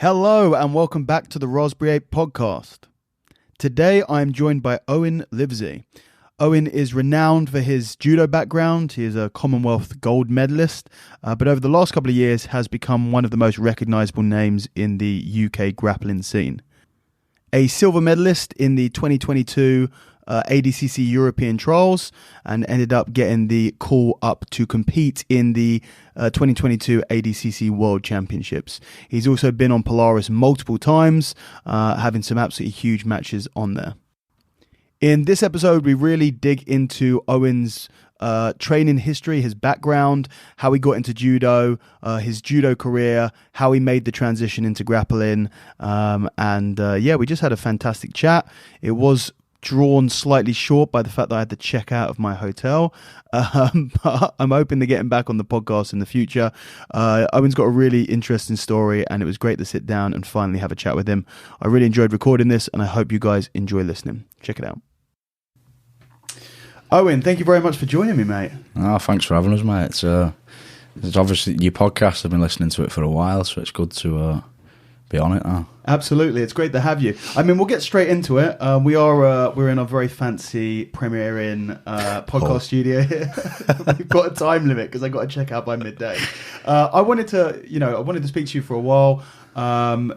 Hello and welcome back to the Rapsberry podcast. Today I am joined by Owen Livesy. Owen is renowned for his judo background. He is a Commonwealth gold medalist, but over the last couple of years has become one of the most recognisable names in the UK grappling scene. A silver medalist in the 2022 ADCC European Trials and ended up getting the call up to compete in the 2022 ADCC World Championships. He's also been on Polaris multiple times, having some absolutely huge matches on there. In this episode, we really dig into Owen's training history, his background, how he got into judo, his judo career, how he made the transition into grappling, we just had a fantastic chat. It was drawn slightly short by the fact that I had to check out of my hotel, but I'm hoping to get him back on the podcast in the future. Owen's got a really interesting story and it was great to sit down and finally have a chat with him. I really enjoyed recording this and I hope you guys enjoy listening. Check it out. Owen, thank you very much for joining me, mate. Oh, thanks for having us, mate. It's obviously your podcast. I've been listening to it for a while, so it's good to be on it now. Absolutely, it's great to have you. I mean, we'll get straight into it. We're in a very fancy premiering podcast studio here. We've got a time limit because I got to check out by midday. I wanted to speak to you for a while.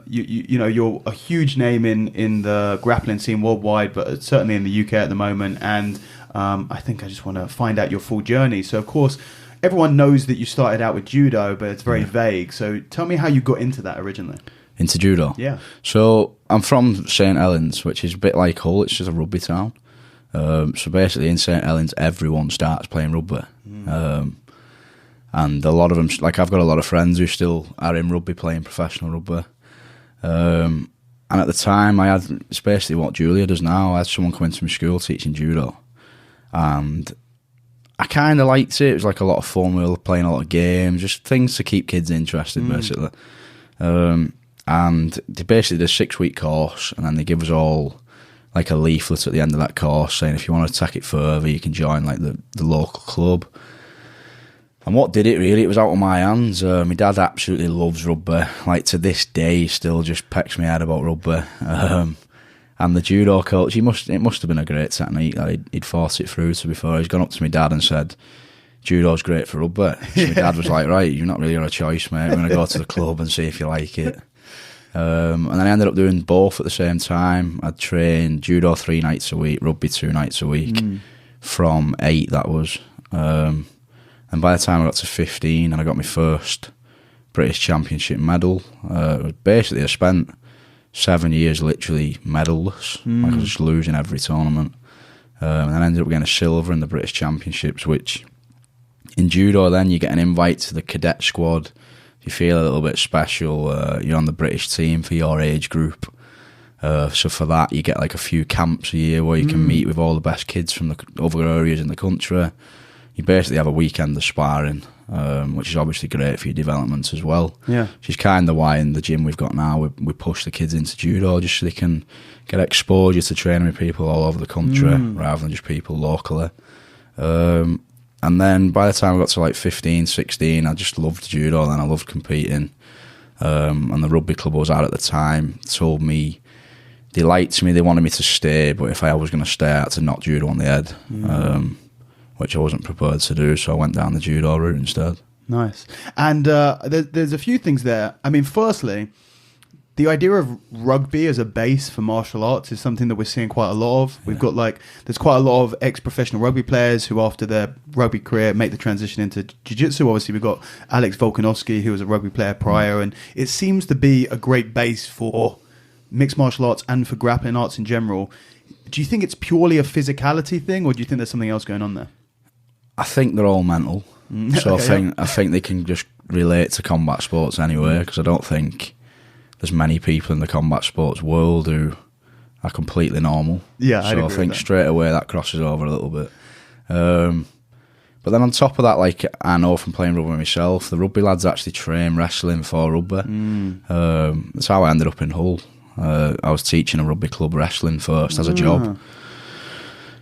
You're a huge name in the grappling scene worldwide, but certainly in the UK at the moment. And I think I just want to find out your full journey. So, of course, everyone knows that you started out with judo, but it's very vague. So, tell me how you got into that originally. Into judo? Yeah. So, I'm from St Helens, which is a bit like Hull. It's just a rugby town. So, basically, in St Helens, everyone starts playing rugby. And a lot of them, like I've got a lot of friends who still are in rugby, playing professional rugby. And at the time, it's basically what Julia does now. I had someone come into my school teaching judo. And I kind of liked it. It was like a lot of fun. We were playing a lot of games, just things to keep kids interested, basically. And they basically did a 6-week course, and then they give us all like a leaflet at the end of that course saying if you want to take it further, you can join like the local club. And what did it really? It was out of my hands. My dad absolutely loves rugby. Like to this day, he still just pecks me out about rugby. And the judo coach, it must have been a great technique that he'd forced it through to before. He's gone up to my dad and said, judo's great for rugby. So my dad was like, right, you've not really got a choice, mate. We're going to go to the club and see if you like it. And then I ended up doing both at the same time. I'd train judo 3 nights a week, rugby 2 nights a week, from 8 that was. And by the time I got to 15 and I got my first British Championship medal, basically I spent 7 years literally medalless. Like I was just losing every tournament. And then I ended up getting a silver in the British Championships, which in judo then you get an invite to the cadet squad. You feel a little bit special. You're on the British team for your age group. So for that you get like a few camps a year where you can meet with all the best kids from the other areas in the country. You basically have a weekend of sparring, which is obviously great for your development as well. Yeah. Which is kind of why in the gym we've got now, we push the kids into judo just so they can get exposure to training with people all over the country rather than just people locally. And then by the time I got to like 15, 16, I just loved judo and I loved competing. And the rugby club I was at the time told me they liked me, they wanted me to stay, but if I was going to stay, I had to knock judo on the head. Which I wasn't prepared to do, so I went down the judo route instead. Nice. And there's a few things there. I mean, firstly, the idea of rugby as a base for martial arts is something that we're seeing quite a lot of. We've got there's quite a lot of ex-professional rugby players who after their rugby career make the transition into Jiu Jitsu. Obviously, we've got Alex Volkanovski, who was a rugby player prior, and it seems to be a great base for mixed martial arts and for grappling arts in general. Do you think it's purely a physicality thing, or do you think there's something else going on there? I think they're all mental. So okay, I think they can just relate to combat sports anyway, because I don't think there's many people in the combat sports world who are completely normal. Yeah, so I think straight away that crosses over a little bit. But then on top of that, like I know from playing rugby myself, the rugby lads actually train wrestling for rugby. That's how I ended up in Hull. I was teaching a rugby club wrestling first as a job.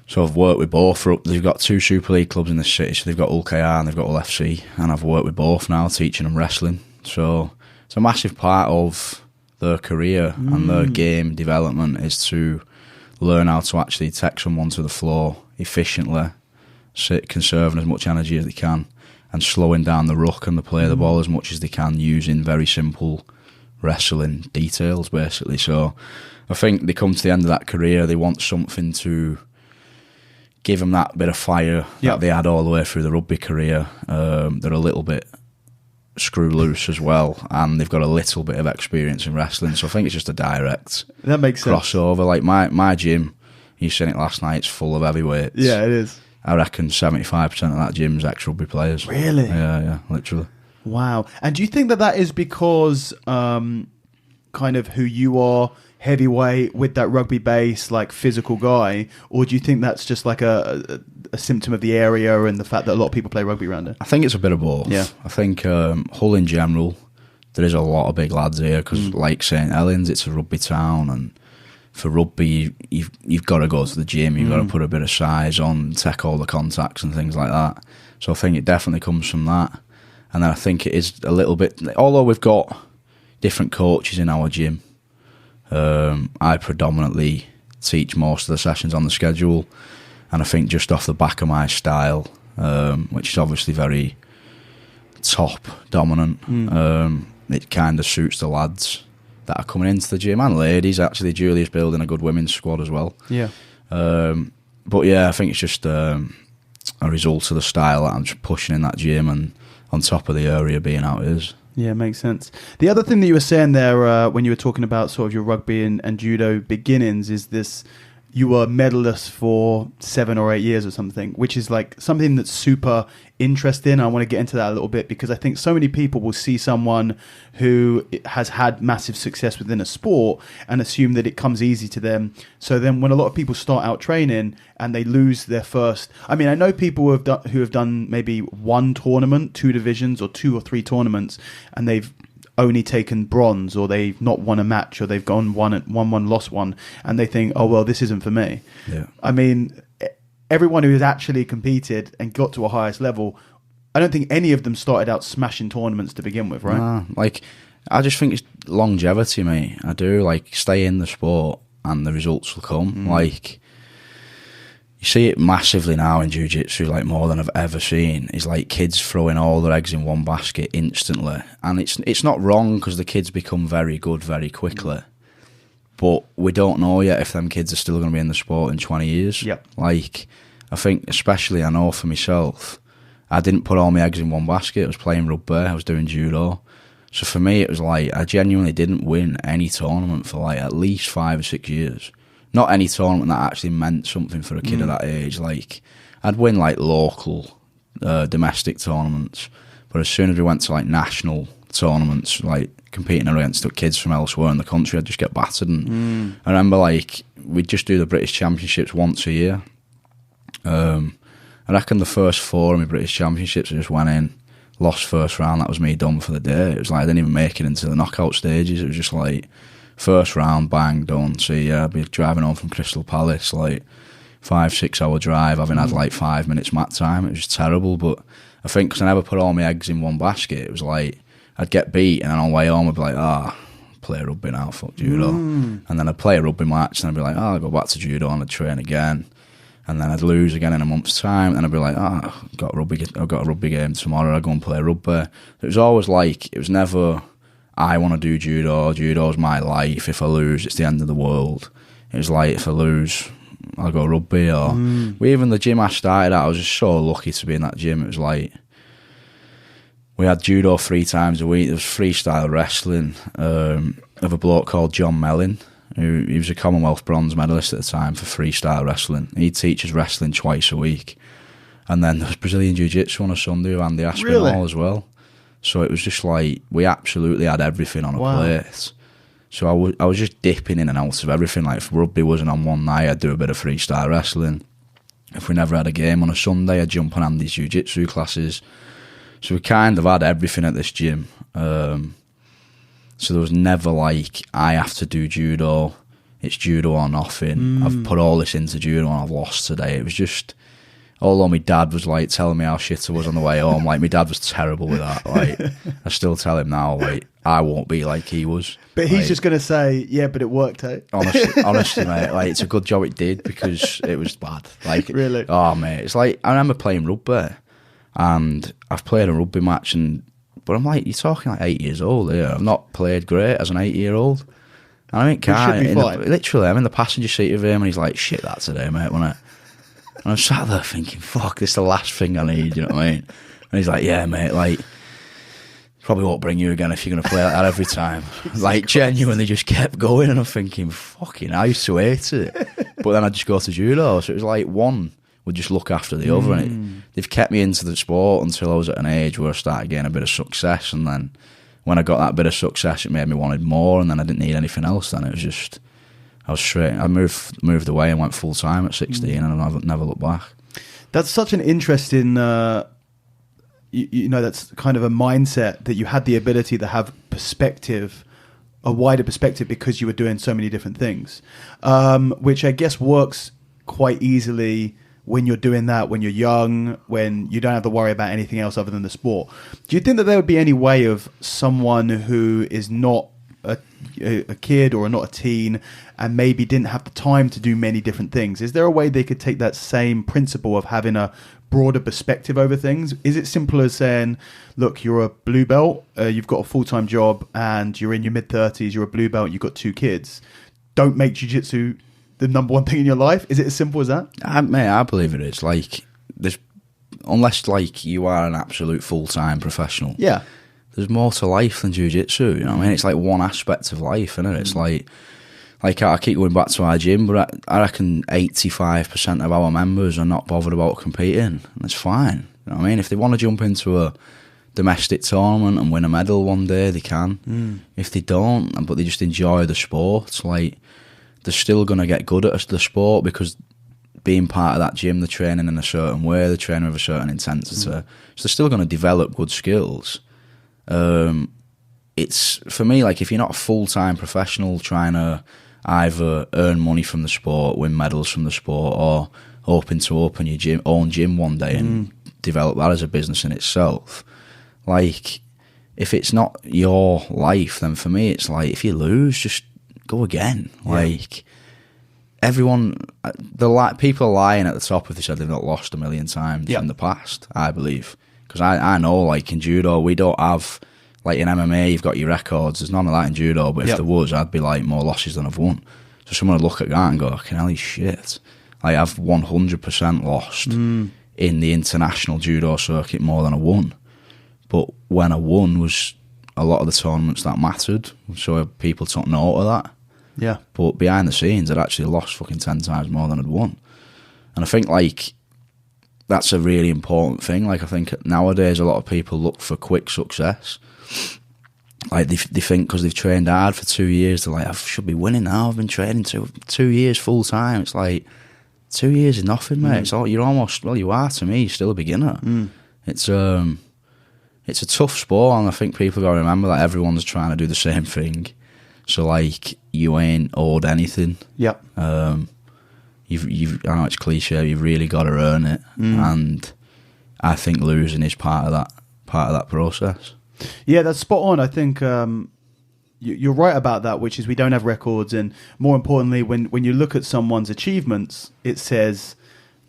So I've worked with both. They've got 2 Super League clubs in the city. So they've got Hull KR and they've got Hull FC. And I've worked with both now, teaching them wrestling. So it's a massive part of their career and their game development is to learn how to actually take someone to the floor efficiently, conserving as much energy as they can, and slowing down the ruck and the play of the ball as much as they can using very simple wrestling details, basically. So I think they come to the end of that career, they want something to give them that bit of fire that they had all the way through the rugby career. They're a little bit screw loose as well, and they've got a little bit of experience in wrestling, so I think it's just a direct that makes sense crossover. Like my gym, you seen it last night, it's full of heavyweights. Yeah, it is. I reckon 75% of that gym's ex-rugby players. Really? Yeah, literally. Wow. And do you think that is because kind of who you are, heavyweight with that rugby base, like physical guy, or do you think that's just like a symptom of the area and the fact that a lot of people play rugby around it? I think it's a bit of both. Yeah. I think Hull in general, there is a lot of big lads here because like St Helens, it's a rugby town, and for rugby you've got to go to the gym, you've got to put a bit of size on, take all the contacts and things like that. So I think it definitely comes from that. And then I think it is a little bit, although we've got different coaches in our gym, I predominantly teach most of the sessions on the schedule, and I think just off the back of my style, which is obviously very top dominant, it kind of suits the lads that are coming into the gym, and ladies. Actually, Julia's building a good women's squad as well. Yeah. But yeah, I think it's just a result of the style that I'm just pushing in that gym, and on top of the area being how it is. Yeah, makes sense. The other thing that you were saying there when you were talking about sort of your rugby and judo beginnings is this, you were medalist for 7 or 8 years or something, which is like something that's super interesting. I want to get into that a little bit because I think so many people will see someone who has had massive success within a sport and assume that it comes easy to them. So then when a lot of people start out training and they lose their first, I mean, I know people who have done maybe one tournament, 2 divisions or 2 or 3 tournaments, and they've only taken bronze, or they've not won a match, or they've gone won one, lost one, and they think, oh well, this isn't for me. Yeah. I mean, everyone who has actually competed and got to a highest level, I don't think any of them started out smashing tournaments to begin with, right? Nah, like, I just think it's longevity, mate. I do. Like, stay in the sport and the results will come. Like, you see it massively now in Jiu Jitsu, like more than I've ever seen. Is like kids throwing all their eggs in one basket instantly, and it's not wrong because the kids become very good very quickly. But we don't know yet if them kids are still going to be in the sport in 20 years. Yep. Like, I think, especially, I know for myself, I didn't put all my eggs in one basket. I was playing rugby, I was doing judo. So for me, it was like, I genuinely didn't win any tournament for like at least 5 or 6 years. Not any tournament that actually meant something for a kid of that age. Like, I'd win like local, domestic tournaments, but as soon as we went to like national tournaments, like competing against kids from elsewhere in the country, I'd just get battered. And I remember like we'd just do the British Championships once a year. I reckon the first 4 of my British Championships, I just went in, lost first round, that was me done for the day. It was like I didn't even make it into the knockout stages. It was just like first round, bang, done. See, yeah, I'd be driving home from Crystal Palace, like 5-6 hour drive, having had like 5 minutes mat time. It was just terrible. But I think because I never put all my eggs in one basket, it was like I'd get beat, and then on the way home I'd be like, play rugby now, fuck judo. And then I'd play a rugby match, and I'd be like, I'll go back to judo and I'd train again. And then I'd lose again in a month's time, and I'd be like, I've got a rugby game tomorrow, I'll go and play rugby. It was always like, it was never, I want to do judo, judo's my life, if I lose, it's the end of the world. It was like, if I lose, I'll go rugby. Or even the gym I started at, I was just so lucky to be in that gym. It was like, we had judo 3 times a week, there was freestyle wrestling of a bloke called John Mellin, he was a Commonwealth bronze medalist at the time for freestyle wrestling. He teaches wrestling twice a week. And then there was Brazilian Jiu Jitsu on a Sunday with Andy Aspinall as well. So it was just like, we absolutely had everything on a plate. So I was just dipping in and out of everything. Like, if rugby wasn't on one night, I'd do a bit of freestyle wrestling. If we never had a game on a Sunday, I'd jump on Andy's Jiu Jitsu classes. So we kind of had everything at this gym. So there was never like, I have to do judo, it's judo or nothing. I've put all this into judo and I've lost today. It was just, Although my dad was like telling me how shit I was on the way home, like my dad was terrible with that. Like I still tell him now, like I won't be like he was. But he's just going to say, yeah, but it worked out. Honestly, mate, like it's a good job it did because it was bad. Like really, oh mate, it's like I remember playing rugby, and I've played a rugby match, but I'm like, you're talking like 8 years old here. I've not played great as an 8-year-old. And I mean, literally, I'm in the passenger seat of him, and he's like, shit that today, mate, wasn't it? And I'm sat there thinking, fuck, this is the last thing I need, you know what I mean? And he's like, yeah, mate, like, probably won't bring you again if you're going to play like that every time. Like, genuinely just kept going, and I'm thinking, fucking, I used to hate it. But then I'd just go to judo, so it was like one would just look after the other, and they've kept me into the sport until I was at an age where I started getting a bit of success, and then when I got that bit of success, it made me wanted more, and then I didn't need anything else. Then it was just, I was straight. I moved away and went full time at 16, and I've never looked back. That's such an interesting, you know, that's kind of a mindset that you had the ability to have perspective, a wider perspective, because you were doing so many different things, which I guess works quite easily when you're doing that, when you're young, when you don't have to worry about anything else other than the sport. Do you think that there would be any way of someone who is not a kid or not a teen and maybe didn't have the time to do many different things? Is there a way they could take that same principle of having a broader perspective over things? Is it simple as saying, look, you're a blue belt, you've got a full-time job, and you're in your mid-30s, you're a blue belt, you've got 2 kids. Don't make jiu-jitsu the number one thing in your life? Is it as simple as that? Mate, I believe it is. Like, unless like you are an absolute full-time professional, yeah, there's more to life than jiu-jitsu. You know what I mean? It's like one aspect of life, isn't it? It's like I keep going back to our gym, but I reckon 85% of our members are not bothered about competing, and it's fine. You know what I mean? If they want to jump into a domestic tournament and win a medal one day, they can. If they don't, but they just enjoy the sport, like, they're still going to get good at the sport because being part of that gym, they're training in a certain way, they're training with a certain intensity. So they're still going to develop good skills. It's, for me, like, if you're not a full-time professional trying to either earn money from the sport, win medals from the sport, or hoping to open your own gym one day and develop that as a business in itself, like, if it's not your life, then for me, it's like, if you lose, just go again. Like, everyone, people are lying at the top if they said they've not lost a million times in the past, I believe. Because I know, like, in judo, we don't have, like, in MMA, you've got your records. There's none of that in judo, but if there was, I'd be like, more losses than I've won. So someone would look at that and go, fucking hell, shit. Like, I've 100% lost in the international judo circuit more than I won. But when I won was a lot of the tournaments that mattered, so people took note of that. Yeah. But behind the scenes, I'd actually lost fucking 10 times more than I'd won. And I think, like, that's a really important thing. Like, I think nowadays a lot of people look for quick success. Like, they think because they've trained hard for 2 years, they're like, I should be winning now. I've been training 2 years full time. It's like, 2 years is nothing, mate. It's all, you're almost, well, you are to me. You're still a beginner. It's a tough sport, and I think people got to remember that everyone's trying to do the same thing. So, like, you ain't owed anything. Yeah. You've I know it's cliche. You've really got to earn it, and I think losing is part of that process. Yeah, that's spot on. I think you're right about that, which is we don't have records, and more importantly, when you look at someone's achievements, it says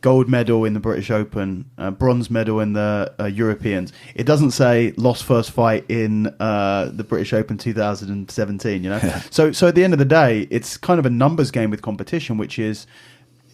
gold medal in the British Open, bronze medal in the Europeans. It doesn't say lost first fight in the British Open 2017, you know? Yeah. So at the end of the day, it's kind of a numbers game with competition, which is,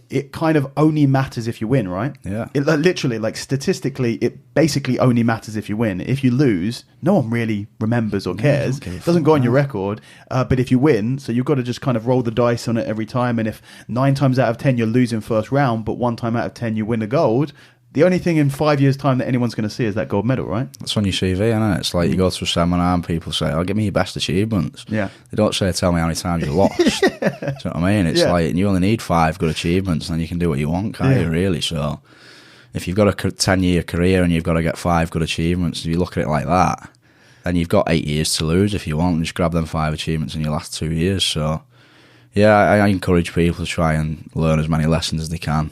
it kind of only matters if you win, right? Yeah. It literally, like, statistically, it basically only matters if you win. If you lose, no one really remembers or cares. It doesn't go on your record. But if you win, so you've got to just kind of roll the dice on it every time. And if 9 times out of 10 you're losing first round, but 1 time out of 10 you win a gold, the only thing in 5 years' time that anyone's going to see is that gold medal, right? That's on your CV, isn't it? It's like you go to a seminar and people say, "Oh, give me your best achievements." Yeah. They don't say, "Tell me how many times you lost." Do you know what I mean? It's like, you only need 5 good achievements, and then you can do what you want, can't you, really? So if you've got a 10-year career and you've got to get 5 good achievements, if you look at it like that, then you've got 8 years to lose if you want, and just grab them 5 achievements in your last 2 years. So, yeah, I encourage people to try and learn as many lessons as they can.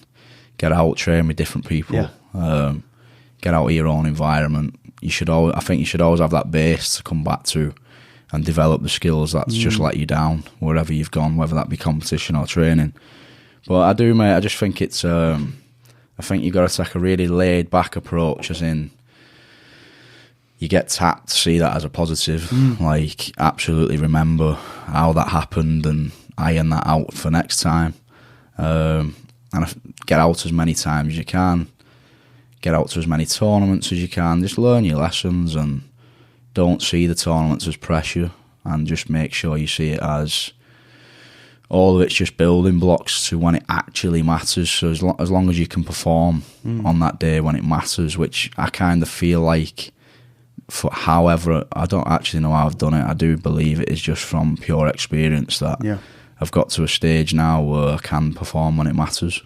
get out, train with different people, get out of your own environment. I think you should always have that base to come back to and develop the skills that's just let you down wherever you've gone, whether that be competition or training. But I do, mate. I just think it's. I think you've got to take a really laid back approach, as in you get tapped to see that as a positive. Like, absolutely remember how that happened and iron that out for next time. And get out as many times as you can. Get out to as many tournaments as you can. Just learn your lessons and don't see the tournaments as pressure, and just make sure you see it as all of it's just building blocks to when it actually matters. So as long as you can perform on that day when it matters, which I kind of feel like, however, I don't actually know how I've done it. I do believe it is just from pure experience that I've got to a stage now where I can perform when it matters.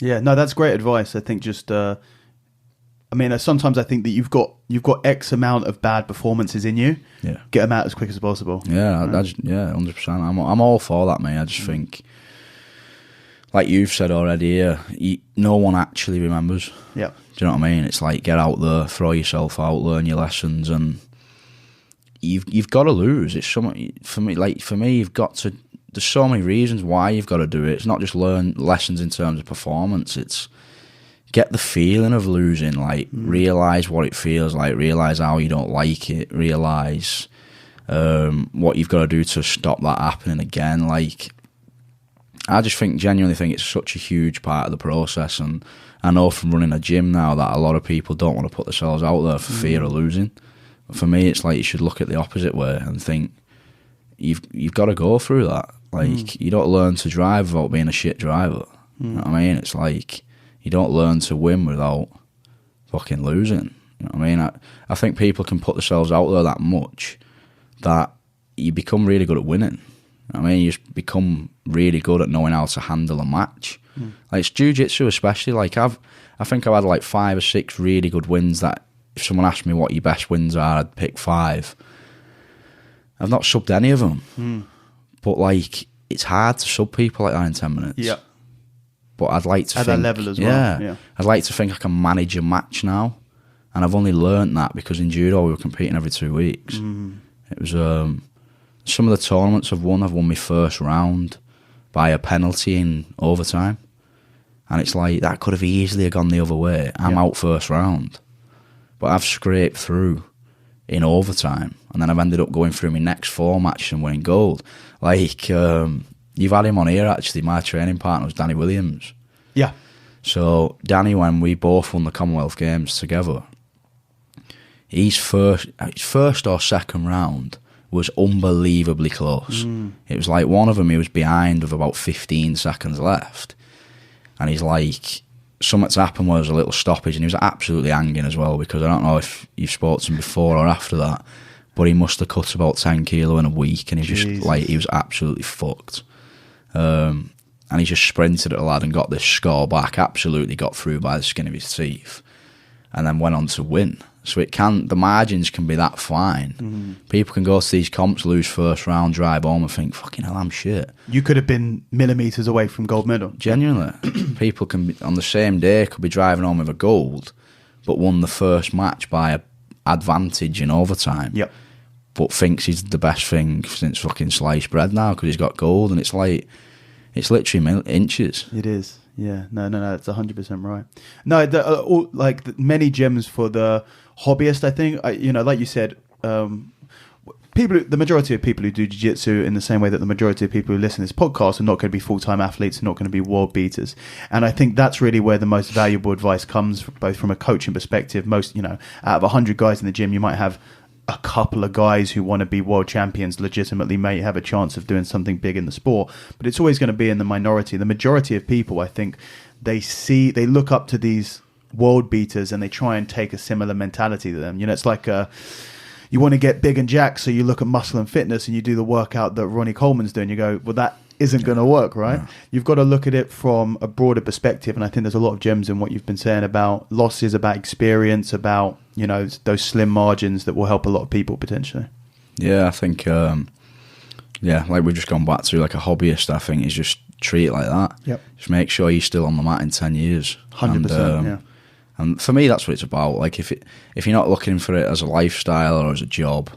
Yeah, no, that's great advice. I think just, sometimes I think that you've got X amount of bad performances in you. Yeah, get them out as quick as possible. Yeah, right? 100%. I'm all for that, mate. I just think, like you've said already, no one actually remembers. Yeah, do you know what I mean? It's like, get out there, throw yourself out, learn your lessons, and you've got to lose. It's something for me. You've got to. There's so many reasons why you've got to do it. It's not just learn lessons in terms of performance. It's get the feeling of losing, like realise what it feels like, realise how you don't like it, realise what you've got to do to stop that happening again. Like, I just genuinely think it's such a huge part of the process, and I know from running a gym now that a lot of people don't want to put themselves out there for fear of losing. But for me, it's like you should look at the opposite way and think you've got to go through that. Like, you don't learn to drive without being a shit driver. You know what I mean? It's like, you don't learn to win without fucking losing. You know what I mean? I think people can put themselves out there that much that you become really good at winning. You know what I mean? You just become really good at knowing how to handle a match. Like, it's Jiu Jitsu especially. Like, I think I've had like 5 or 6 really good wins that if someone asked me what your best wins are, I'd pick 5. I've not subbed any of them. But, like, it's hard to sub people like that in 10 minutes. Yeah. But I'd like to at think... that level as well. Yeah. I'd like to think I can manage a match now. And I've only learnt that because in Judo we were competing every 2 weeks. It was... some of the tournaments I've won my first round by a penalty in overtime. And it's like, that could have easily gone the other way. I'm out first round. But I've scraped through in overtime, and then I've ended up going through my next 4 matches and winning gold. Like, you've had him on here, actually. My training partner was Danny Williams. Yeah. So, Danny, when we both won the Commonwealth Games together, his first or second round was unbelievably close. It was like one of them he was behind with about 15 seconds left. And he's like... something's happened where there was a little stoppage, and he was absolutely hanging as well, because I don't know if you've spoken to him before or after that, but he must have cut about 10 kilo in a week, and he was absolutely fucked. And he just sprinted at the lad and got this score back, absolutely got through by the skin of his teeth, and then went on to win. So the margins can be that fine. People can go to these comps, lose first round, drive home and think, fucking hell, I'm shit. You could have been millimetres away from gold medal. Genuinely. People can be, on the same day, could be driving home with a gold, but won the first match by an advantage in overtime. Yep. But thinks he's the best thing since fucking sliced bread now because he's got gold, and it's like, it's literally inches. It is. Yeah. No, it's 100% right. No, many gyms for the hobbyist, I think, like you said, the majority of people who do jiu-jitsu, in the same way that the majority of people who listen to this podcast, are not going to be full-time athletes, are not going to be world beaters. And I think that's really where the most valuable advice comes, both from a coaching perspective. Most, out of 100 guys in the gym, you might have a couple of guys who want to be world champions, legitimately may have a chance of doing something big in the sport, but it's always going to be in the minority. The majority of people, I think, they look up to these world beaters and they try and take a similar mentality to them. It's like you want to get big and jacked, so you look at muscle and fitness and you do the workout that Ronnie Coleman's doing. You go, well, that isn't going to work, right? Yeah. You've got to look at it from a broader perspective, and I think there's a lot of gems in what you've been saying about losses, about experience, about those slim margins that will help a lot of people potentially. Yeah, I think like we've just gone back to, like, a hobbyist, I think, is just treat it like that. Yep. Just make sure you're still on the mat in 10 years. 100%. Yeah. And for me, that's what it's about. Like if you're not looking for it as a lifestyle or as a job,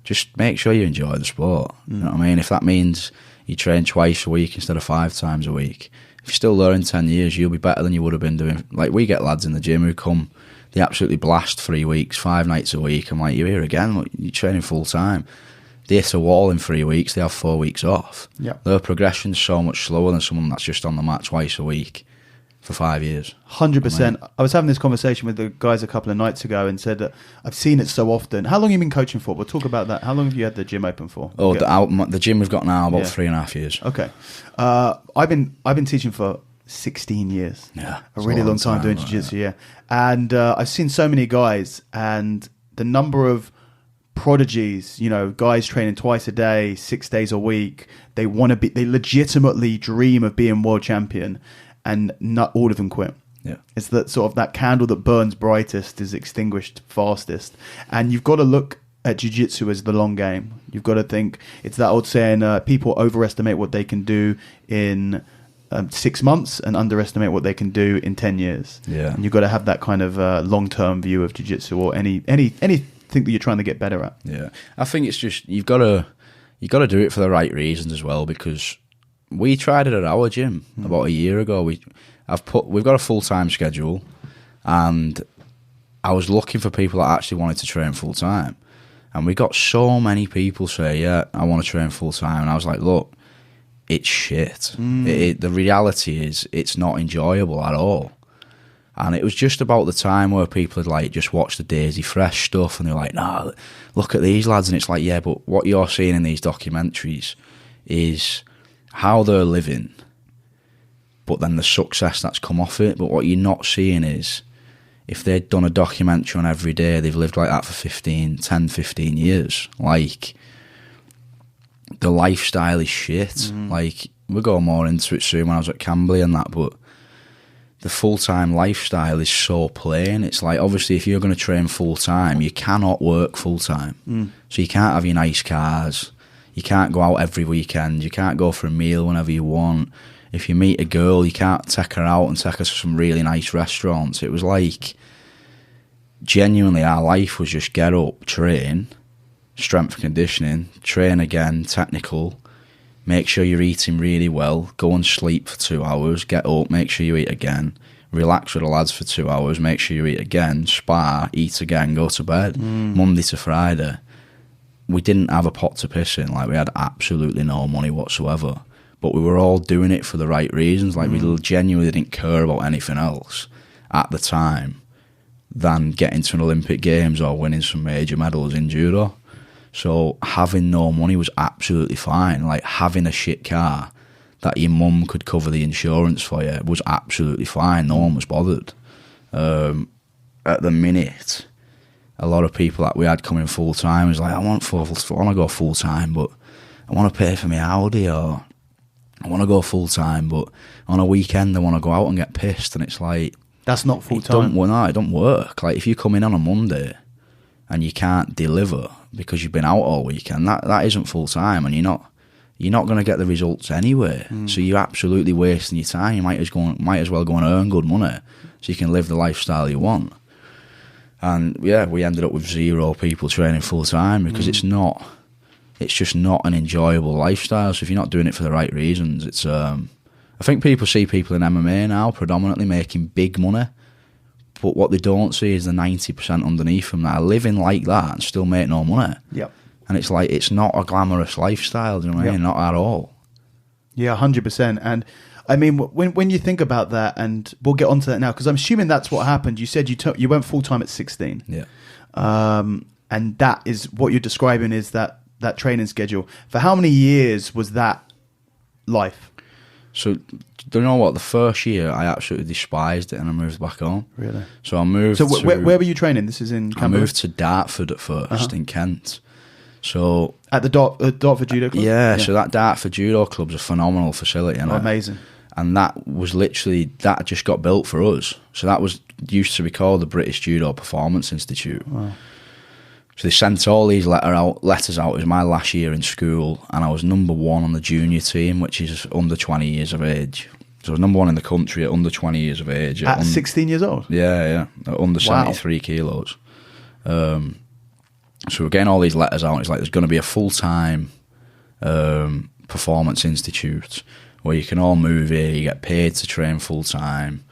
just make sure you enjoy the sport. You know what I mean? If that means you train twice a week instead of 5 times a week, if you're still there in 10 years, you'll be better than you would have been doing. Like, we get lads in the gym who come, they absolutely blast 3 weeks, 5 nights a week. I'm like, you're here again, look, you're training full time. They hit a wall in 3 weeks, they have 4 weeks off. Yep. Their progression's so much slower than someone that's just on the mat twice a week for 5 years. 100%. I was having this conversation with the guys a couple of nights ago and said that I've seen it so often. How long have you been coaching for? We'll talk about that. How long have you had the gym open for? Oh, the gym we've got now, about 3.5 years. Okay. I've been teaching for 16 years. Yeah. A really long time doing jiu-jitsu, yeah. And I've seen so many guys, and the number of prodigies, you know, guys training twice a day, 6 days a week, they legitimately dream of being world champion, and not all of them quit. Yeah. It's that sort of that candle that burns brightest is extinguished fastest. And you've got to look at jiu-jitsu as the long game. You've got to think, it's that old saying, people overestimate what they can do in 6 months and underestimate what they can do in 10 years. Yeah. And you've got to have that kind of long-term view of jiu-jitsu or anything that you're trying to get better at. Yeah. I think it's just, you've got to do it for the right reasons as well, because we tried it at our gym about a year ago. We've got a full-time schedule, and I was looking for people that actually wanted to train full-time. And we got so many people say, yeah, I want to train full-time. And I was like, look, it's shit. The reality is it's not enjoyable at all. And it was just about the time where people had like just watched the Daisy Fresh stuff, and they're like, nah, look at these lads. And it's like, yeah, but what you're seeing in these documentaries is how they're living, but then the success that's come off it. But what you're not seeing is, if they'd done a documentary on every day, they've lived like that for 10, 15 years. Like, the lifestyle is shit. Like, we'll go more into it soon when I was at Camberley and that, but the full-time lifestyle is so plain. It's like, obviously, if you're going to train full-time, you cannot work full-time. So you can't have your nice cars. You can't go out every weekend. You can't go for a meal whenever you want. If you meet a girl, you can't take her out and take her to some really nice restaurants. It was like, genuinely, our life was just get up, train, strength and conditioning, train again, technical, make sure you're eating really well, go and sleep for 2 hours, get up, make sure you eat again, relax with the lads for 2 hours, make sure you eat again, spar, eat again, go to bed, Monday to Friday. We didn't have a pot to piss in. Like, we had absolutely no money whatsoever, but we were all doing it for the right reasons. Like, we genuinely didn't care about anything else at the time than getting to an Olympic Games or winning some major medals in judo. So having no money was absolutely fine. Like, having a shit car that your mum could cover the insurance for you was absolutely fine. No one was bothered. At the minute, a lot of people that we had coming full-time was like, I want to go full-time, but I want to pay for my Audi, or I want to go full-time, but on a weekend I want to go out and get pissed. And it's like, that's not full-time. It don't work. Like, if you come in on a Monday and you can't deliver because you've been out all weekend, that isn't full-time, and you're not going to get the results anyway. So you're absolutely wasting your time. You might as well go and earn good money so you can live the lifestyle you want. And yeah, we ended up with 0 people training full-time because it's just not an enjoyable lifestyle. So if you're not doing it for the right reasons, it's I think people see people in MMA now predominantly making big money, but what they don't see is the 90% underneath them that are living like that and still make no money. Yep. And it's like, it's not a glamorous lifestyle, do you know what I mean? Not at all. Yeah, 100%. And I mean, when you think about that, and we'll get onto that now, because I'm assuming that's what happened. You said you went full-time at 16. Yeah. And that is what you're describing is that training schedule. For how many years was that life? So, do you know what? The first year, I absolutely despised it, and I moved back home. Really? So I moved. So where were you training? This is in Camberley? I moved to Dartford at first, in Kent. So at the Dartford Judo Club? Yeah, so that Dartford Judo Club's a phenomenal facility. Amazing. And that was literally, that just got built for us. So that used to be called the British Judo Performance Institute. Wow. So they sent all these letters out. It was my last year in school, and I was number 1 on the junior team, which is under 20 years of age. So I was number 1 in the country at under 20 years of age. At 16 years old? Yeah. At under 73 kilos. So we're getting all these letters out. It's like there's going to be a full-time performance institute where you can all move here, you get paid to train full-time.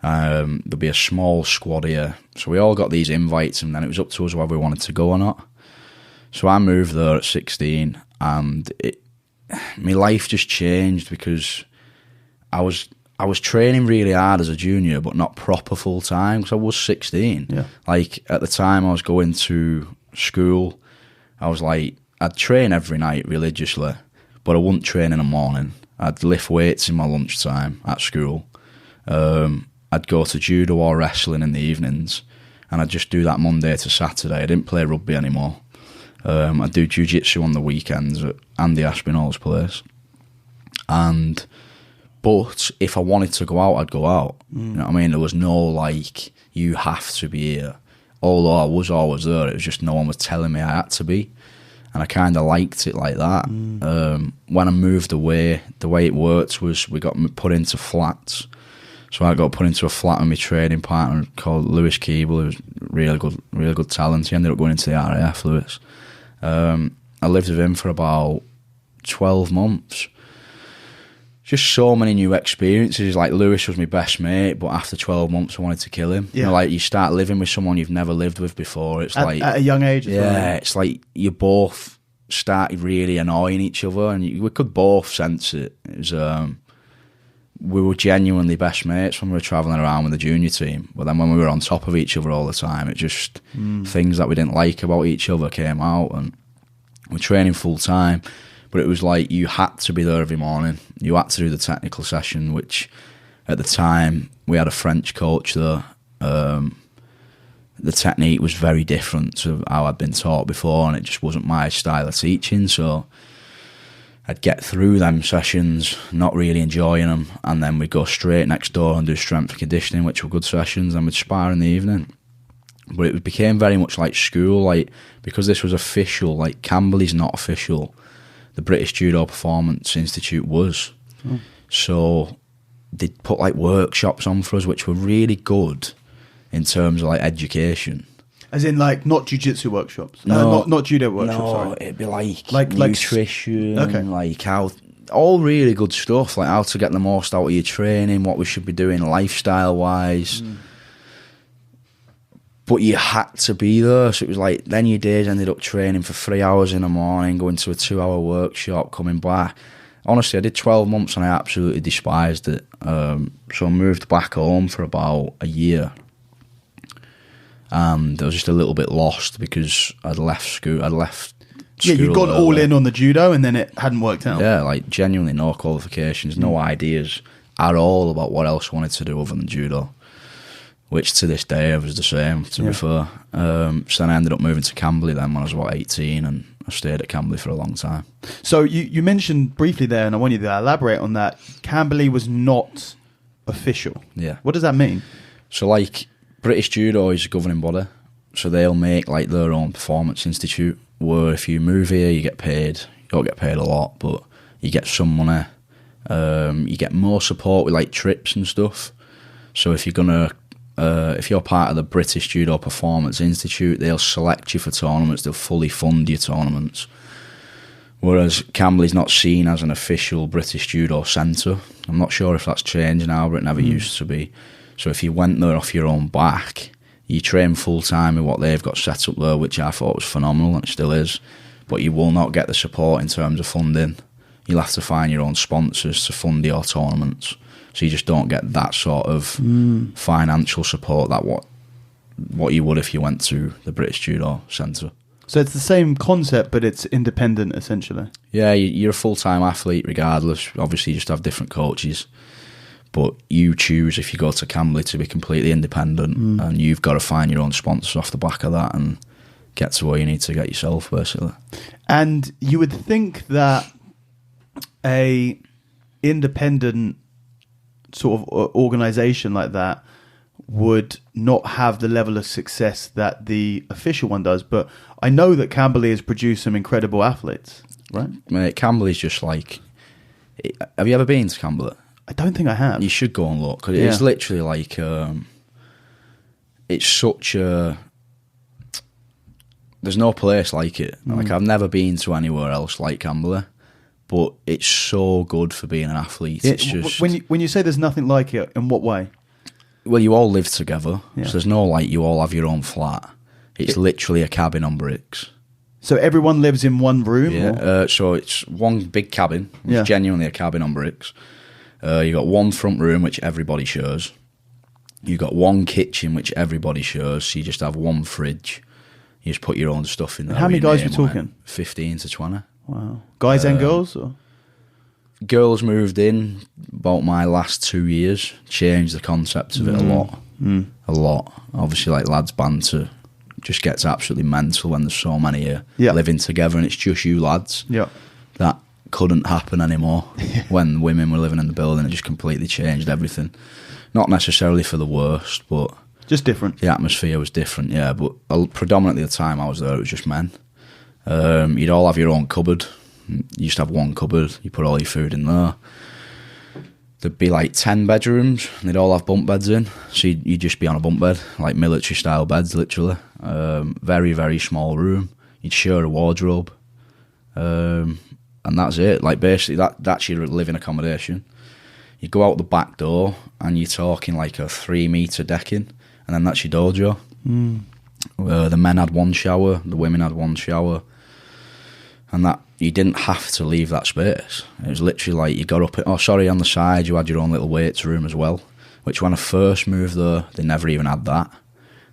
There'll be a small squad here. So we all got these invites, and then it was up to us whether we wanted to go or not. So I moved there at 16, and my life just changed because I was training really hard as a junior, but not proper full time because I was 16. Yeah. Like at the time I was going to school, I was like, I'd train every night religiously, but I wouldn't train in the morning. I'd lift weights in my lunchtime at school. I'd go to judo or wrestling in the evenings, and I'd just do that Monday to Saturday. I didn't play rugby anymore. I'd do Jiu Jitsu on the weekends at Andy Aspinall's place. But if I wanted to go out, I'd go out. You know what I mean? There was no, like, you have to be here. Although I was always there, it was just no one was telling me I had to be. And I kind of liked it like that. When I moved away, the way it worked was we got put into flats. So I got put into a flat with my training partner called Lewis Keeble, who was really good talent. He ended up going into the RAF, Lewis. I lived with him for about 12 months. Just so many new experiences. Like, Lewis was my best mate, but after 12 months I wanted to kill him. Yeah. You know, like, you start living with someone you've never lived with before. It's at a young age as well. Yeah, it's like you both started really annoying each other, and we could both sense it. It was, we were genuinely best mates when we were travelling around with the junior team, but then when we were on top of each other all the time, it just, things that we didn't like about each other came out, and we're training full time. But it was like you had to be there every morning. You had to do the technical session, which at the time we had a French coach there. The technique was very different to how I'd been taught before, and it just wasn't my style of teaching. So I'd get through them sessions, not really enjoying them, and then we'd go straight next door and do strength and conditioning, which were good sessions, and we'd spar in the evening. But it became very much like school, like, because this was official. Like, Camberley's not official. The British Judo Performance Institute was. So they'd put like workshops on for us, which were really good in terms of like education. As in, like, not jiu-jitsu workshops? No, not judo workshops, no, sorry. It'd be like nutrition, like how, all really good stuff, like how to get the most out of your training, what we should be doing lifestyle-wise. But you had to be there, so it was like, then your days ended up training for 3 hours in the morning, going to a 2-hour workshop, coming back. Honestly, I did 12 months and I absolutely despised it. So I moved back home for about a year. And I was just a little bit lost because I'd left school. Yeah, you'd gone all in on the judo and then it hadn't worked out. Yeah, like genuinely no qualifications, no ideas at all about what else I wanted to do other than judo. Which to this day I was the same, to be fair. So then I ended up moving to Camberley then when I was about 18, and I stayed at Camberley for a long time. So you mentioned briefly there, and I want you to elaborate on that, Camberley was not official. Yeah. What does that mean? So, like, British Judo is a governing body, so they'll make like their own performance institute, where if you move here you get paid. You don't get paid a lot, but you get some money. You get more support with like trips and stuff. So if you're part of the British Judo Performance Institute, they'll select you for tournaments, they'll fully fund your tournaments. Whereas Camberley's not seen as an official British Judo centre. I'm not sure if that's changed now, but it never used to be. So if you went there off your own back, you train full-time with what they've got set up there, which I thought was phenomenal, and it still is. But you will not get the support in terms of funding. You'll have to find your own sponsors to fund your tournaments. So you just don't get that sort of financial support that what you would if you went to the British Judo Centre. So it's the same concept, but it's independent, essentially. Yeah, you're a full-time athlete regardless. Obviously, you just have different coaches. But you choose, if you go to Camberley, to be completely independent, and you've got to find your own sponsors off the back of that and get to where you need to get yourself, basically. And you would think that a independent sort of organisation like that would not have the level of success that the official one does. But I know that Camberley has produced some incredible athletes, right? Mate, Camberley's just like... Have you ever been to Camberley? I don't think I have. You should go and look. 'Cause it's literally like... it's such a... There's no place like it. Like, I've never been to anywhere else like Camberley. But it's so good for being an athlete. It's just... When you say there's nothing like it, in what way? Well, you all live together. Yeah. So there's no, like, you all have your own flat. It's literally a cabin on bricks. So everyone lives in one room? Yeah, so it's one big cabin. It's genuinely a cabin on bricks. You got one front room, which everybody shares. You got one kitchen, which everybody shares. So you just have one fridge. You just put your own stuff in there. How many guys are we talking? 15 to 20. Wow. Guys and girls? Or? Girls moved in about my last 2 years. Changed the concept of it a lot. A lot. Obviously, like, lads' banter just gets absolutely mental when there's so many here living together and it's just you lads. Yeah. That couldn't happen anymore. When women were living in the building, it just completely changed everything. Not necessarily for the worst, but... Just different. The atmosphere was different, yeah. But predominantly the time I was there, it was just men. You'd all have your own cupboard. You used to have one cupboard. You put all your food in there. There'd be like 10 bedrooms. And they'd all have bunk beds in. So you'd just be on a bunk bed, like military-style beds, literally. Very, very small room. You'd share a wardrobe. And that's it. Like, basically, that's your living accommodation. You go out the back door, and you're talking like a 3-metre decking. And then that's your dojo. The men had one shower. The women had one shower. And that you didn't have to leave that space. It was literally like you got up... on the side you had your own little weights room as well, which when I first moved there, they never even had that.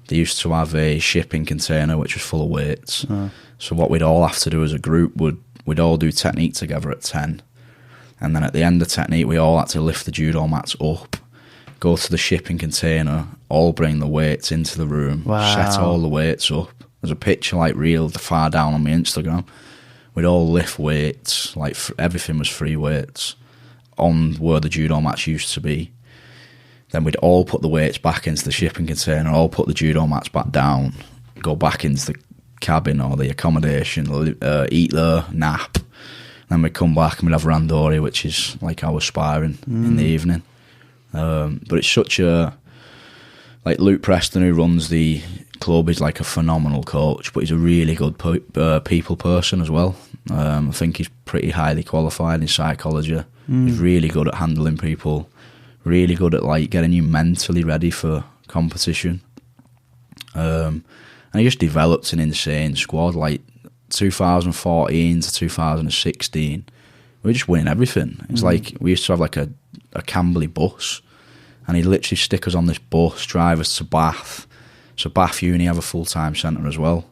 They used to have a shipping container which was full of weights. So what we'd all have to do as a group, we'd all do technique together at 10. And then at the end of technique, we all had to lift the judo mats up, go to the shipping container, all bring the weights into the room, set all the weights up. There's a picture like reeled far down on my Instagram. We'd all lift weights, like everything was free weights, on where the judo mats used to be. Then we'd all put the weights back into the shipping container, all put the judo mats back down, go back into the cabin or the accommodation, eat there, nap. Then we'd come back and we'd have randori, which is like our sparring in the evening. But it's such a... Like Luke Preston, who runs the club, is like a phenomenal coach, but he's a really good people person as well. I think he's pretty highly qualified in psychology. He's really good at handling people, really good at like getting you mentally ready for competition. And he just developed an insane squad. Like 2014 to 2016, we were just winning everything. It's like we used to have like a Camberley bus, and he'd literally stick us on this bus, drive us to Bath. So Bath Uni have a full-time centre as well.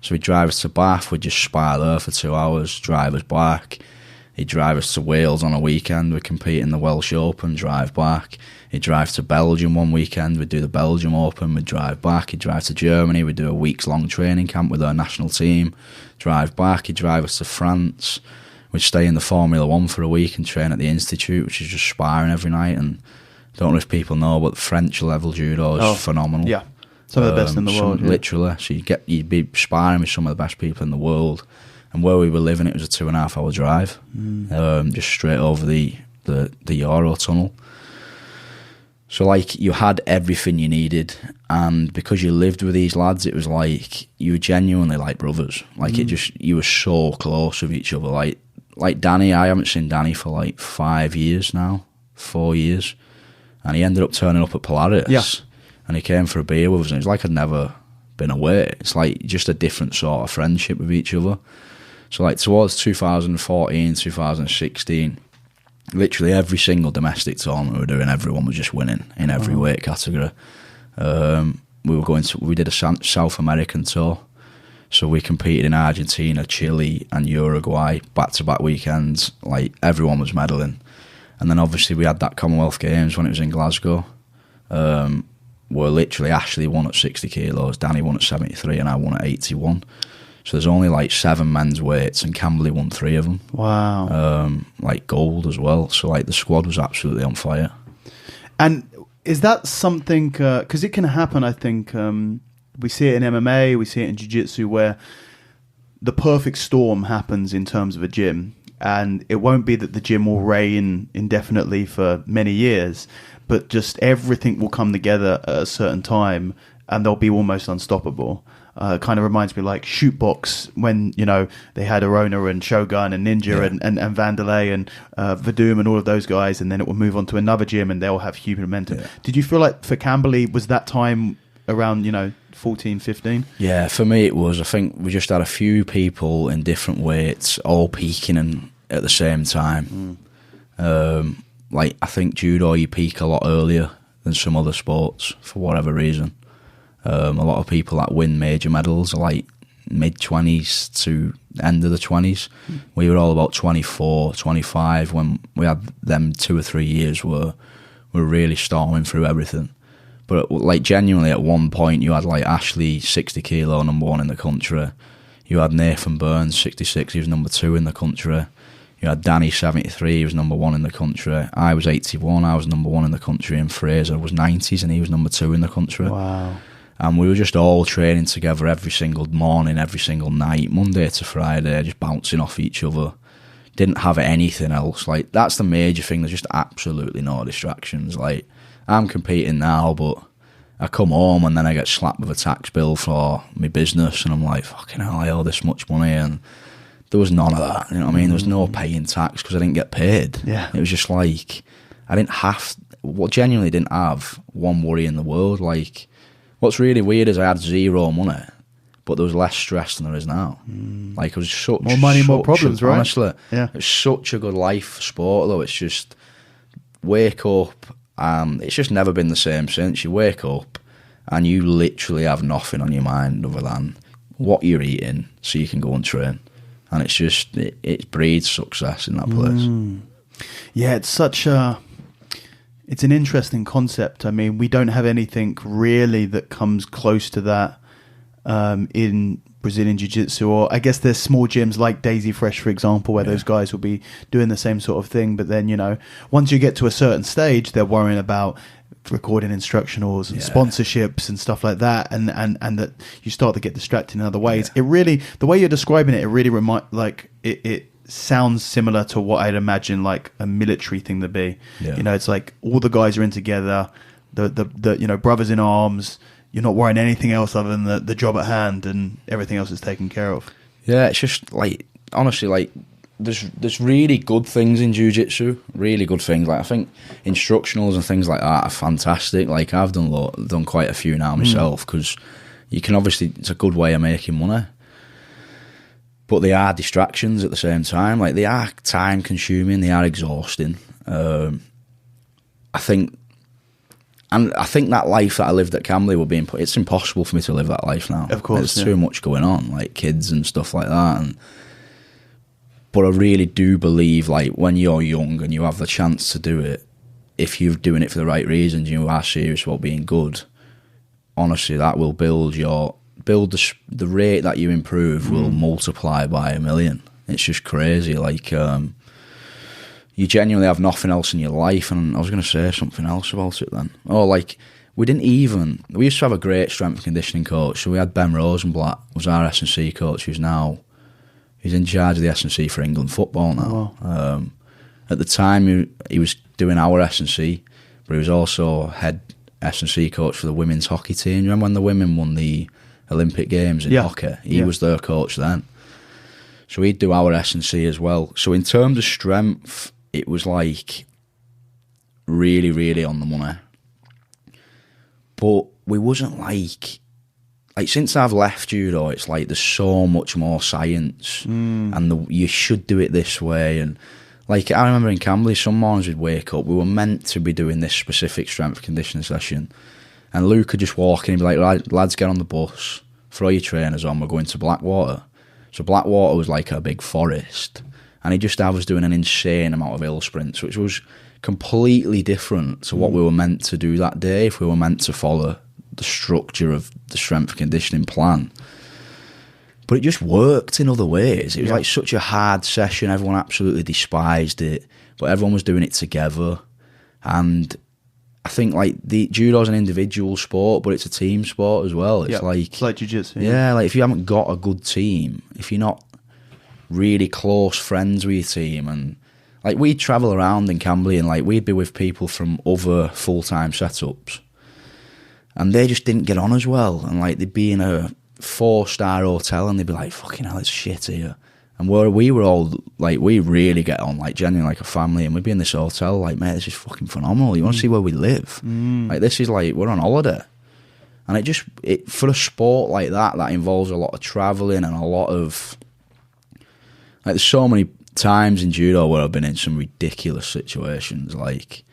So he'd drive us to Bath, we'd just spar there for 2 hours, drive us back. He'd drive us to Wales on a weekend, we'd compete in the Welsh Open, drive back. He'd drive to Belgium one weekend, we'd do the Belgium Open, we'd drive back. He'd drive to Germany, we'd do a weeks-long training camp with our national team, drive back. He'd drive us to France, we'd stay in the Formula 1 for a week and train at the Institute, which is just sparring every night. And I don't know if people know, but the French level judo is phenomenal. Yeah, some of the best in the world. Literally. So you'd be sparring with some of the best people in the world. And where we were living, it was a 2.5 hour drive, just straight over the Euro tunnel. So like you had everything you needed, and because you lived with these lads, it was like you were genuinely like brothers. Like you were so close with each other. Like Danny, I haven't seen Danny for like 5 years now, 4 years. And he ended up turning up at Polaris. Yeah. And he came for a beer with us, and it's like I'd never been away. It's like just a different sort of friendship with each other. So like towards 2014, 2016, literally every single domestic tournament we were doing, everyone was just winning in every weight category. We did a South American tour. So we competed in Argentina, Chile and Uruguay, back-to-back weekends. Like everyone was medaling. And then obviously we had that Commonwealth Games when it was in Glasgow, where literally Ashley won at 60 kilos, Danny won at 73 and I won at 81. So there's only like 7 men's weights and Camberley won 3 of them. Wow. Like gold as well. So like the squad was absolutely on fire. And is that something, because it can happen, I think, we see it in MMA, we see it in Jiu Jitsu, where the perfect storm happens in terms of a gym, and it won't be that the gym will reign indefinitely for many years, but just everything will come together at a certain time, and they'll be almost unstoppable. Kind of reminds me like Shootbox when, you know, they had Arona and Shogun and Ninja and Vanderlei and Vadum and all of those guys, and then it will move on to another gym and they'll have huge momentum. Yeah. Did you feel like for Camberley, was that time around, you know, 14, 15? Yeah, for me it was. I think we just had a few people in different weights all peaking and at the same time. Like, I think Judo, you peak a lot earlier than some other sports for whatever reason. A lot of people that win major medals are like mid-20s to end of the 20s. We were all about 24, 25 when we had them 2 or 3 years where we were really storming through everything. But like genuinely at one point you had like Ashley, 60 kilo, number 1 in the country. You had Nathan Burns, 66, he was number 2 in the country. You had Danny, 73, he was number 1 in the country. I was 81, I was number 1 in the country. And Fraser was 90s and he was number 2 in the country. Wow. And we were just all training together every single morning, every single night, Monday to Friday, just bouncing off each other. Didn't have anything else. Like, that's the major thing. There's just absolutely no distractions. Like, I'm competing now, but I come home and then I get slapped with a tax bill for my business, and I'm like, fucking hell, I owe this much money. And there was none of that. You know what I mean? There was no paying tax because I didn't get paid. Yeah. It was just like, I didn't have, genuinely didn't have one worry in the world. Like, what's really weird is I had zero money, but there was less stress than there is now. Like, it was such... More money, more problems, right? Honestly, yeah. It's such a good life for sport, though. It's just, wake up, and it's just never been the same since. You wake up, and you literally have nothing on your mind other than what you're eating, so you can go and train. And it's just, it breeds success in that place. Yeah, it's such a... It's an interesting concept. I mean, we don't have anything really that comes close to that in Brazilian Jiu-Jitsu, or I guess there's small gyms like Daisy Fresh, for example, where those guys will be doing the same sort of thing. But then, you know, once you get to a certain stage, they're worrying about recording instructionals and sponsorships and stuff like that, and that you start to get distracted in other ways. It really, the way you're describing it, it really it sounds similar to what I'd imagine like a military thing to be. You know, it's like all the guys are in together, the you know, brothers in arms. You're not worrying anything else other than the job at hand, and everything else is taken care of. Yeah, it's just like, honestly, like there's really good things in jiu-jitsu, really good things. Like, I think instructionals and things like that are fantastic. Like, I've done quite a few now myself, because you can obviously, it's a good way of making money. But they are distractions at the same time. Like, they are time consuming, they are exhausting. I think that life that I lived at Camberley would be it's impossible for me to live that life now. Of course, there's too much going on, like kids and stuff like that. But I really do believe, like, when you're young and you have the chance to do it, if you're doing it for the right reasons, you are serious about being good, honestly, that will build the rate that you improve will multiply by 1,000,000. It's just crazy. Like, you genuinely have nothing else in your life. And I was going to say something else about it then. Oh, like, we used to have a great strength and conditioning coach. So we had Ben Rosenblatt, was our S&C coach, he's in charge of the S&C for England football now. Oh, wow. At the time, he was doing our S&C, but he was also head S&C coach for the women's hockey team. You remember when the women won the Olympic Games in hockey? He was their coach then. So he'd do our S&C as well. So in terms of strength, it was like really, really on the money. But we wasn't like since I've left judo, it's like there's so much more science, and you should do it this way. And like, I remember in Camberley, some mornings we'd wake up, we were meant to be doing this specific strength conditioning session, and Luke could just walk in and be like, lads, get on the bus, throw your trainers on, we're going to Blackwater. So Blackwater was like a big forest, and he'd just have us doing an insane amount of hill sprints, which was completely different to what we were meant to do that day if we were meant to follow the structure of the strength conditioning plan. But it just worked in other ways. It was like such a hard session. Everyone absolutely despised it, but everyone was doing it together. And I think like the judo's an individual sport, but it's a team sport as well. It's it's like Jiu Jitsu. Yeah, like if you haven't got a good team, if you're not really close friends with your team, and like we'd travel around in Camberley and like we'd be with people from other full-time setups and they just didn't get on as well, and like they'd be in a 4-star hotel and they'd be like, fucking hell, it's shit here. And where we were all like, we really get on, like genuinely like a family, and we'd be in this hotel like, mate, this is fucking phenomenal. You want to see where we live? Like this is like, we're on holiday. And it for a sport like that involves a lot of travelling and a lot of, like there's so many times in judo where I've been in some ridiculous situations, like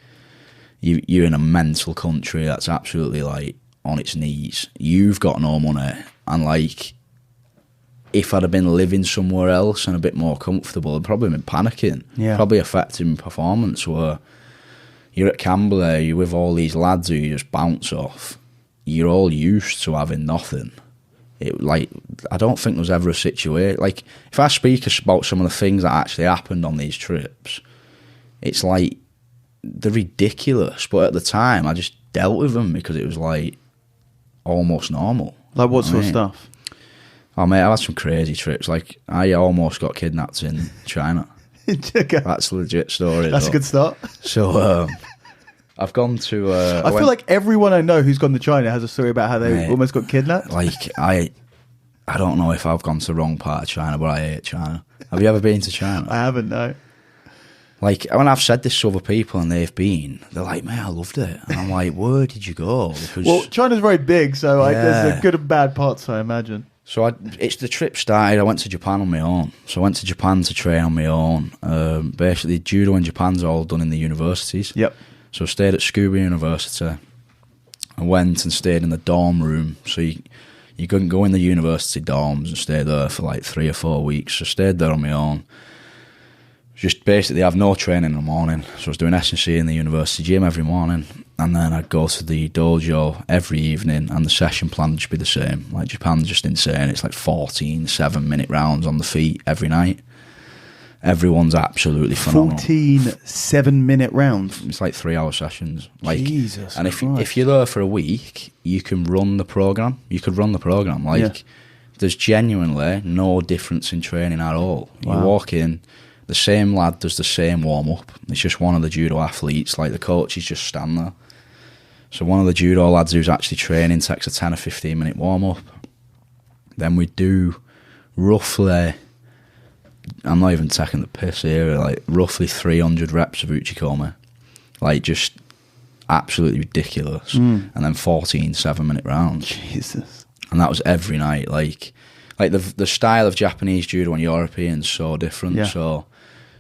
you're in a mental country that's absolutely like on its knees. You've got no money, and like if I'd have been living somewhere else and a bit more comfortable, I'd probably been panicking, probably affecting performance. Where you're at Camberley, you're with all these lads who you just bounce off. You're all used to having nothing. Like I don't think there was ever a situation like if I speak about some of the things that actually happened on these trips, it's like they're ridiculous. But at the time, I just dealt with them because it was like almost normal. Like what sort of stuff? Oh mate, I've had some crazy trips. Like I almost got kidnapped in China. That's a legit story. That's a good start. So I've gone to. I feel like everyone I know who's gone to China has a story about how they almost got kidnapped. Like I don't know if I've gone to the wrong part of China, but I hate China. Have you ever been to China? I haven't, no. Like when I've said this to other people and they've been, they're like, "Man, I loved it," and I'm like, "Where did you go?" Because well, China's very big, so there's a good and bad parts, I imagine. So it's the trip started. I went to Japan on my own. So I went to Japan to train on my own. Basically, judo in Japan's all done in the universities. Yep. So I stayed at Scuba University. I went and stayed in the dorm room. So you couldn't go in the university dorms and stay there for like 3 or 4 weeks. So I stayed there on my own. Just basically have no training in the morning. So I was doing S&C in the university gym every morning. And then I'd go to the dojo every evening, and the session plan would just be the same. Like Japan's just insane. It's like 14 7-minute rounds on the feet every night. Everyone's absolutely phenomenal. 14 7-minute rounds. It's like 3-hour sessions. Like, Jesus. And if you're there for a week, you can run the program. You could run the program. Like, there's genuinely no difference in training at all. Wow. You walk in, the same lad does the same warm up. It's just one of the judo athletes. Like the coaches just stand there. So one of the judo lads who's actually training takes a 10 or 15 minute warm up. Then we do roughly, I'm not even taking the piss here, like roughly 300 reps of uchikomi. Like just absolutely ridiculous. And then 14 7-minute rounds. Jesus. And that was every night. Like the style of Japanese judo and European is so different. Yeah. So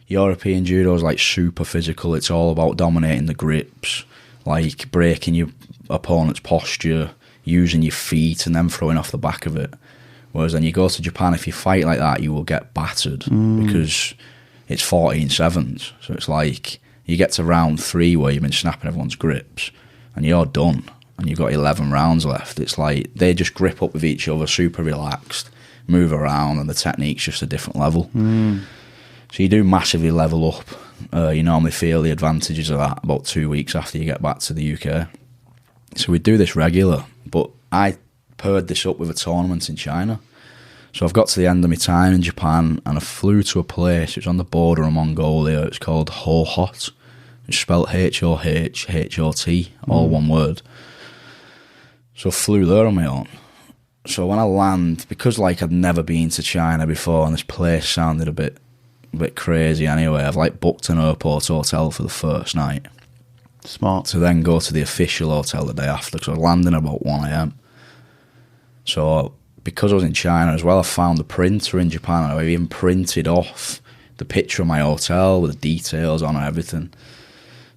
European judo is like super physical. It's all about dominating the grips, like breaking your opponent's posture, using your feet and then throwing off the back of it. Whereas then you go to Japan, if you fight like that, you will get battered because it's 14 7s. So it's like you get to round 3 where you've been snapping everyone's grips and you're done and you've got 11 rounds left. It's like they just grip up with each other, super relaxed, move around, and the technique's just a different level. So you do massively level up. You normally feel the advantages of that about 2 weeks after you get back to the UK. So we do this regular, but I paired this up with a tournament in China. So I've got to the end of my time in Japan and I flew to a place, it's on the border of Mongolia, it's called Hohhot. It's spelled H-O-H-H-O-T, all one word. So I flew there on my own. So when I land, because like I'd never been to China before and this place sounded a bit crazy anyway, I've like booked an airport hotel for the first night. Smart. To then go to the official hotel the day after, because I was landing about 1 a.m. So because I was in China as well, I found the printer in Japan and I even printed off the picture of my hotel with the details on and everything.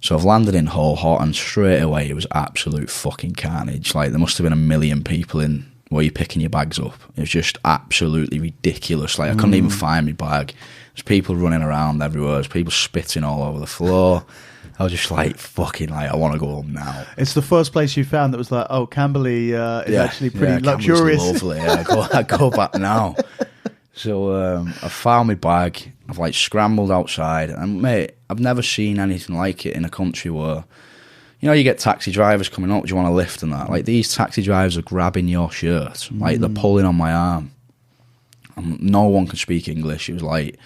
So I've landed in Hohhot and straight away it was absolute fucking carnage. Like there must have been 1 million people in where you're picking your bags up. It was just absolutely ridiculous. Like I couldn't even find my bag. There's people running around everywhere. There's people spitting all over the floor. I was just like, fucking, like, I want to go home now. It's the first place you found that was like, oh, Camberley is actually pretty luxurious. Lovely. I go back now. So I found my bag. I've like scrambled outside, and mate, I've never seen anything like it in a country where you know, you get taxi drivers coming up, do you want a lift and that? Like, these taxi drivers are grabbing your shirt. Like, they're pulling on my arm. And no one can speak English. It was like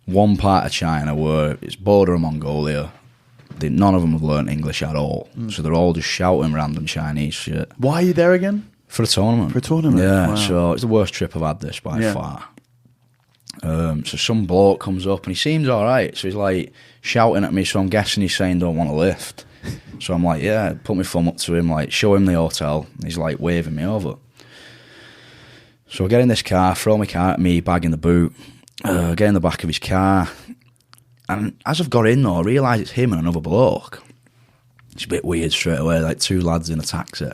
one part of China where it's border of Mongolia. None of them have learned English at all. So they're all just shouting random Chinese shit. Why are you there again? For a tournament. For a tournament? Yeah, Wow. so it's the worst trip I've had this by far. So some bloke comes up and he seems alright. So he's like shouting at me, so I'm guessing he's saying don't want a lift. So I'm like, yeah, put my thumb up to him, like show him the hotel. He's like waving me over. So I get in this car, throw my car at me, bag in the boot, get in the back of his car. And as I've got in though, I realise it's him and another bloke. It's a bit weird straight away, like two lads in a taxi.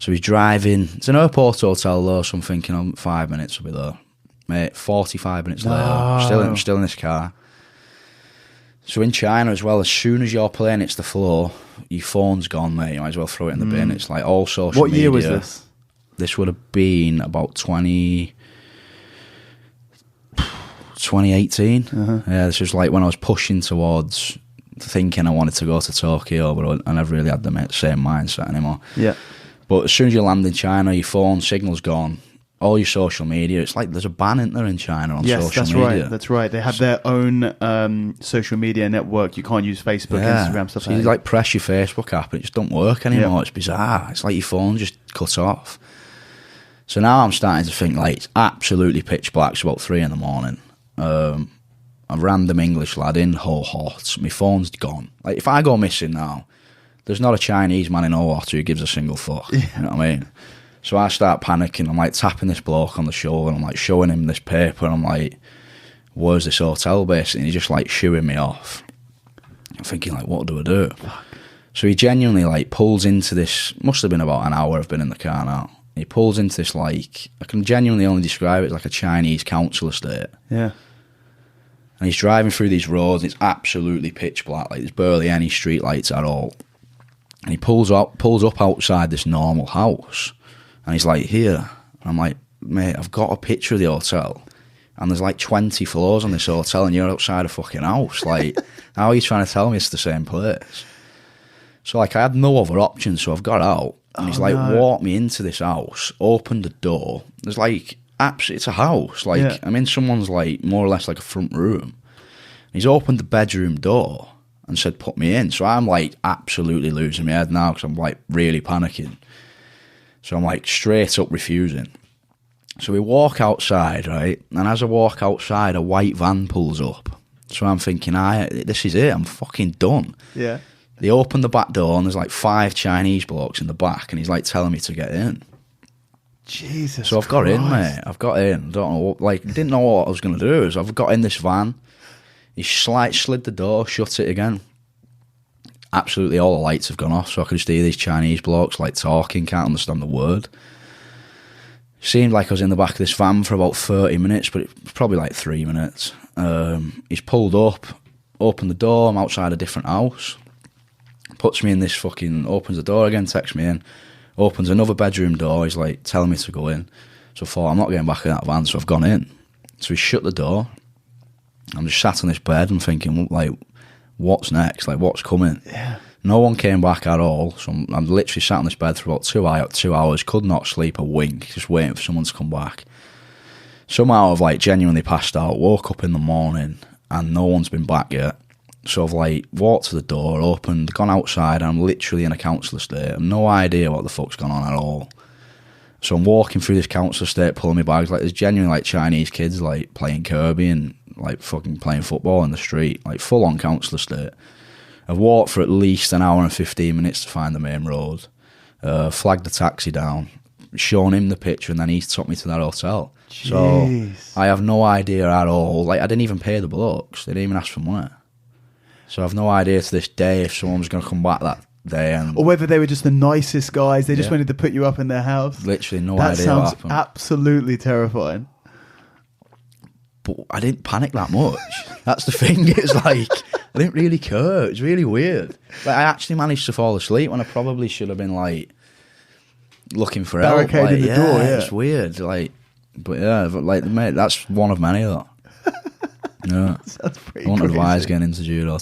So he's driving. It's an airport hotel though, so I'm thinking 5 minutes I'll be there. Mate, 45 minutes later, still in this car. So in China as well, as soon as your plane hits the floor, your phone's gone, mate. You might as well throw it in the bin. It's like all social media. What year was this? This would have been about 2018. Yeah, this was like when I was pushing towards thinking I wanted to go to Tokyo, but I never really had the same mindset anymore. Yeah. But as soon as you land in China, your phone signal's gone. All your social media, it's like there's a ban, isn't there, in China on social media? That's right. They have their own social media network. You can't use Facebook, Instagram, stuff so like that. You like press your Facebook app and it just don't work anymore. Yeah. It's bizarre. It's like your phone just cut off. So now I'm starting to think like it's absolutely pitch black. It's about 3 a.m. A random English lad in Ho Hot. My phone's gone. Like if I go missing now, there's not a Chinese man in Ho Hot who gives a single fuck. Yeah. You know what I mean? So I start panicking. I'm like tapping this bloke on the shoulder and I'm like showing him this paper and I'm like, where's this hotel basically? And he's just like shooing me off. I'm thinking like, what do I do? Fuck. So he genuinely like pulls into this, must have been about an hour I've been in the car now. He pulls into this like, I can genuinely only describe it as like a Chinese council estate. Yeah. And he's driving through these roads. It's absolutely pitch black. Like there's barely any street lights at all. And he pulls up outside this normal house. And he's like, here. And I'm like, mate, I've got a picture of the hotel. And there's like 20 floors on this hotel and you're outside a fucking house. Like, how are you trying to tell me it's the same place? So, like, I had no other option, so I've got out. And he's like, walked me into this house, opened the door. There's like, it's a house. Like, I'm in someone's, like, more or less like a front room. And he's opened the bedroom door and said, put me in. So I'm, like, absolutely losing my head now because I'm, like, really panicking. So I'm like straight up refusing. So we walk outside, right? And as I walk outside, a white van pulls up. So I'm thinking, this is it. I'm fucking done. Yeah. They open the back door and there's like 5 Chinese blokes in the back and he's like telling me to get in. Jesus. So I've got in, mate. I've got in. Don't know, like, didn't know what I was going to do. So I've got in this van. He slid the door, shut it again. Absolutely all the lights have gone off, so I could just hear these Chinese blokes like talking, can't understand the word. Seemed like I was in the back of this van for about 30 minutes, but it was probably like 3 minutes. He's pulled up, opened the door, I'm outside a different house, puts me in this fucking, opens the door again, takes me in, opens another bedroom door, he's like telling me to go in. So I thought, I'm not getting back in that van, so I've gone in. So he shut the door, I'm just sat on this bed and thinking, like, what's next? Like, what's coming? Yeah. No one came back at all. So I'm literally sat on this bed for about 2 hours, could not sleep a wink, just waiting for someone to come back. Somehow I've, like, genuinely passed out, woke up in the morning, and no one's been back yet. So I've, like, walked to the door, opened, gone outside, and I'm literally in a council estate. I have no idea what the fuck's gone on at all. So I'm walking through this council estate, pulling my bags. Like, there's genuinely, like, Chinese kids, like, playing Kirby and like fucking playing football in the street, like full on council estate. I've walked for at least an hour and 15 minutes to find the main road, flagged the taxi down, shown him the picture, and then he took me to that hotel. Jeez. So I have no idea at all. Like, I didn't even pay the blokes. They didn't even ask for money. So I have no idea to this day if someone was going to come back that day. Or whether they were just the nicest guys. They just wanted to put you up in their house. Literally no idea what happened. That sounds absolutely terrifying. But I didn't panic that much. That's the thing. It's like, I didn't really care. It's really weird. Like, I actually managed to fall asleep when I probably should have been, like, looking for help. Barricading the door, yeah. It's weird. Like, but yeah, like, mate, that's one of many, though. Yeah. Sounds pretty I won't crazy. advise getting into judo.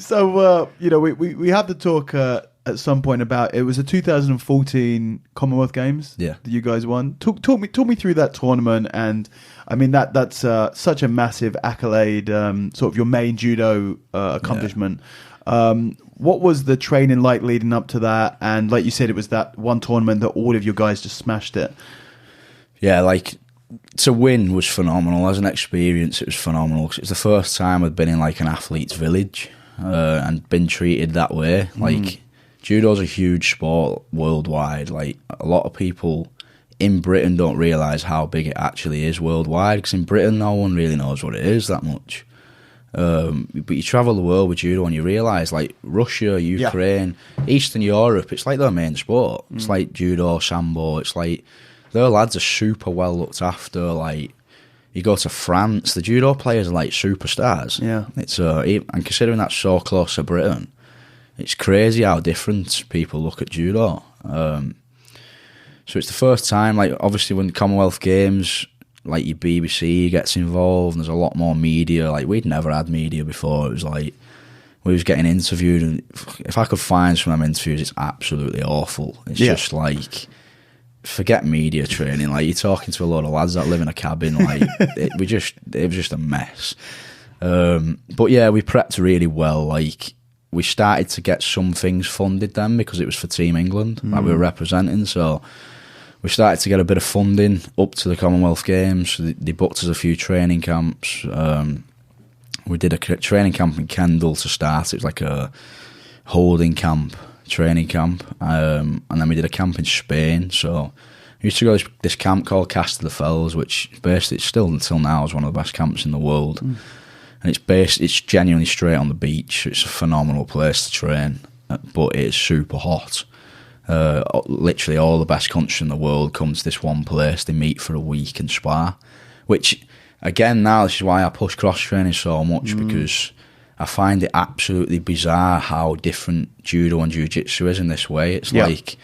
So, we have to talk at some point about, it was a 2014 Commonwealth Games that you guys won. Talk me through that tournament, and I mean that's such a massive accolade, sort of your main judo accomplishment. What was the training like leading up to that? And like you said, it was that one tournament that all of you guys just smashed it. Yeah, like to win was phenomenal. As an experience, it was phenomenal. 'Cause it was the first time I'd been in like an athlete's village and been treated that way. Like judo's a huge sport worldwide. Like a lot of people in Britain don't realise how big it actually is worldwide, because in Britain no one really knows what it is that much. But you travel the world with judo and you realise, like Russia, Ukraine, Eastern Europe, it's like their main sport. It's like judo, sambo. It's like their lads are super well looked after. Like you go to France, the judo players are like superstars. Yeah, it's and considering that's so close to Britain, it's crazy how different people look at judo. So it's the first time, like obviously when the Commonwealth Games, like your BBC gets involved and there's a lot more media. Like we'd never had media before. It was like we was getting interviewed, and if I could find some of them interviews, it's absolutely awful. It's just like, forget media training. Like you're talking to a lot of lads that live in a cabin. Like it was just a mess. But yeah, we prepped really well. Like we started to get some things funded then because it was for Team England that we were representing. So we started to get a bit of funding up to the Commonwealth Games. They booked us a few training camps. We did a training camp in Kendal to start. It was like a holding camp, training camp. And then we did a camp in Spain. So we used to go to this camp called Castelldefels, which basically still until now is one of the best camps in the world. And it's genuinely straight on the beach. It's a phenomenal place to train, but it is super hot. Literally all the best countries in the world come to this one place. They meet for a week and spar, which again now this is why I push cross training so much, because I find it absolutely bizarre how different judo and Jiu Jitsu is in this way. It's like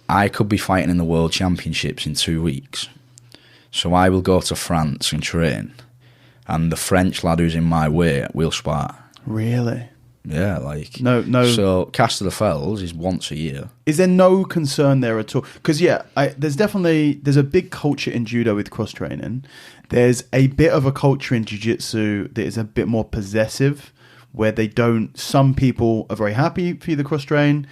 I could be fighting in the World Championships in 2 weeks, so I will go to France and train, and the French lad who's in my way will spar. Really? Yeah, like no. So Castelldefels is once a year. Is there no concern there at all? Because there's a big culture in judo with cross training. There's a bit of a culture in jiu-jitsu that is a bit more possessive, where they don't. Some people are very happy for you to cross train.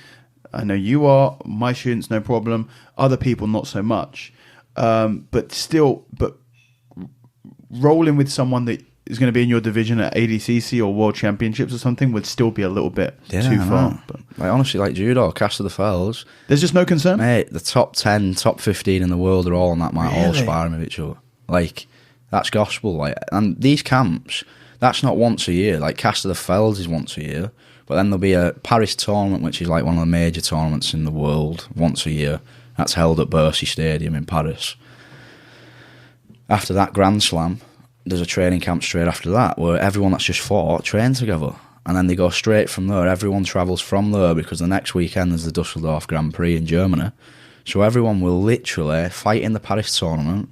I know you are. My students, no problem. Other people, not so much. But rolling with someone that is going to be in your division at ADCC or World Championships or something would still be a little bit too far. But like honestly, like judo, Castelldefels, there's just no concern. Mate, the top 10, top 15 in the world are all on that mat, all sparring with each other. Like that's gospel. Like, and these camps, that's not once a year. Like Castelldefels is once a year, but then there'll be a Paris tournament, which is like one of the major tournaments in the world, once a year. That's held at Bercy Stadium in Paris. After that Grand Slam, there's a training camp straight after that where everyone that's just fought trains together, and then they go straight from there. Everyone travels from there because the next weekend there's the Dusseldorf Grand Prix in Germany, so everyone will literally fight in the Paris tournament,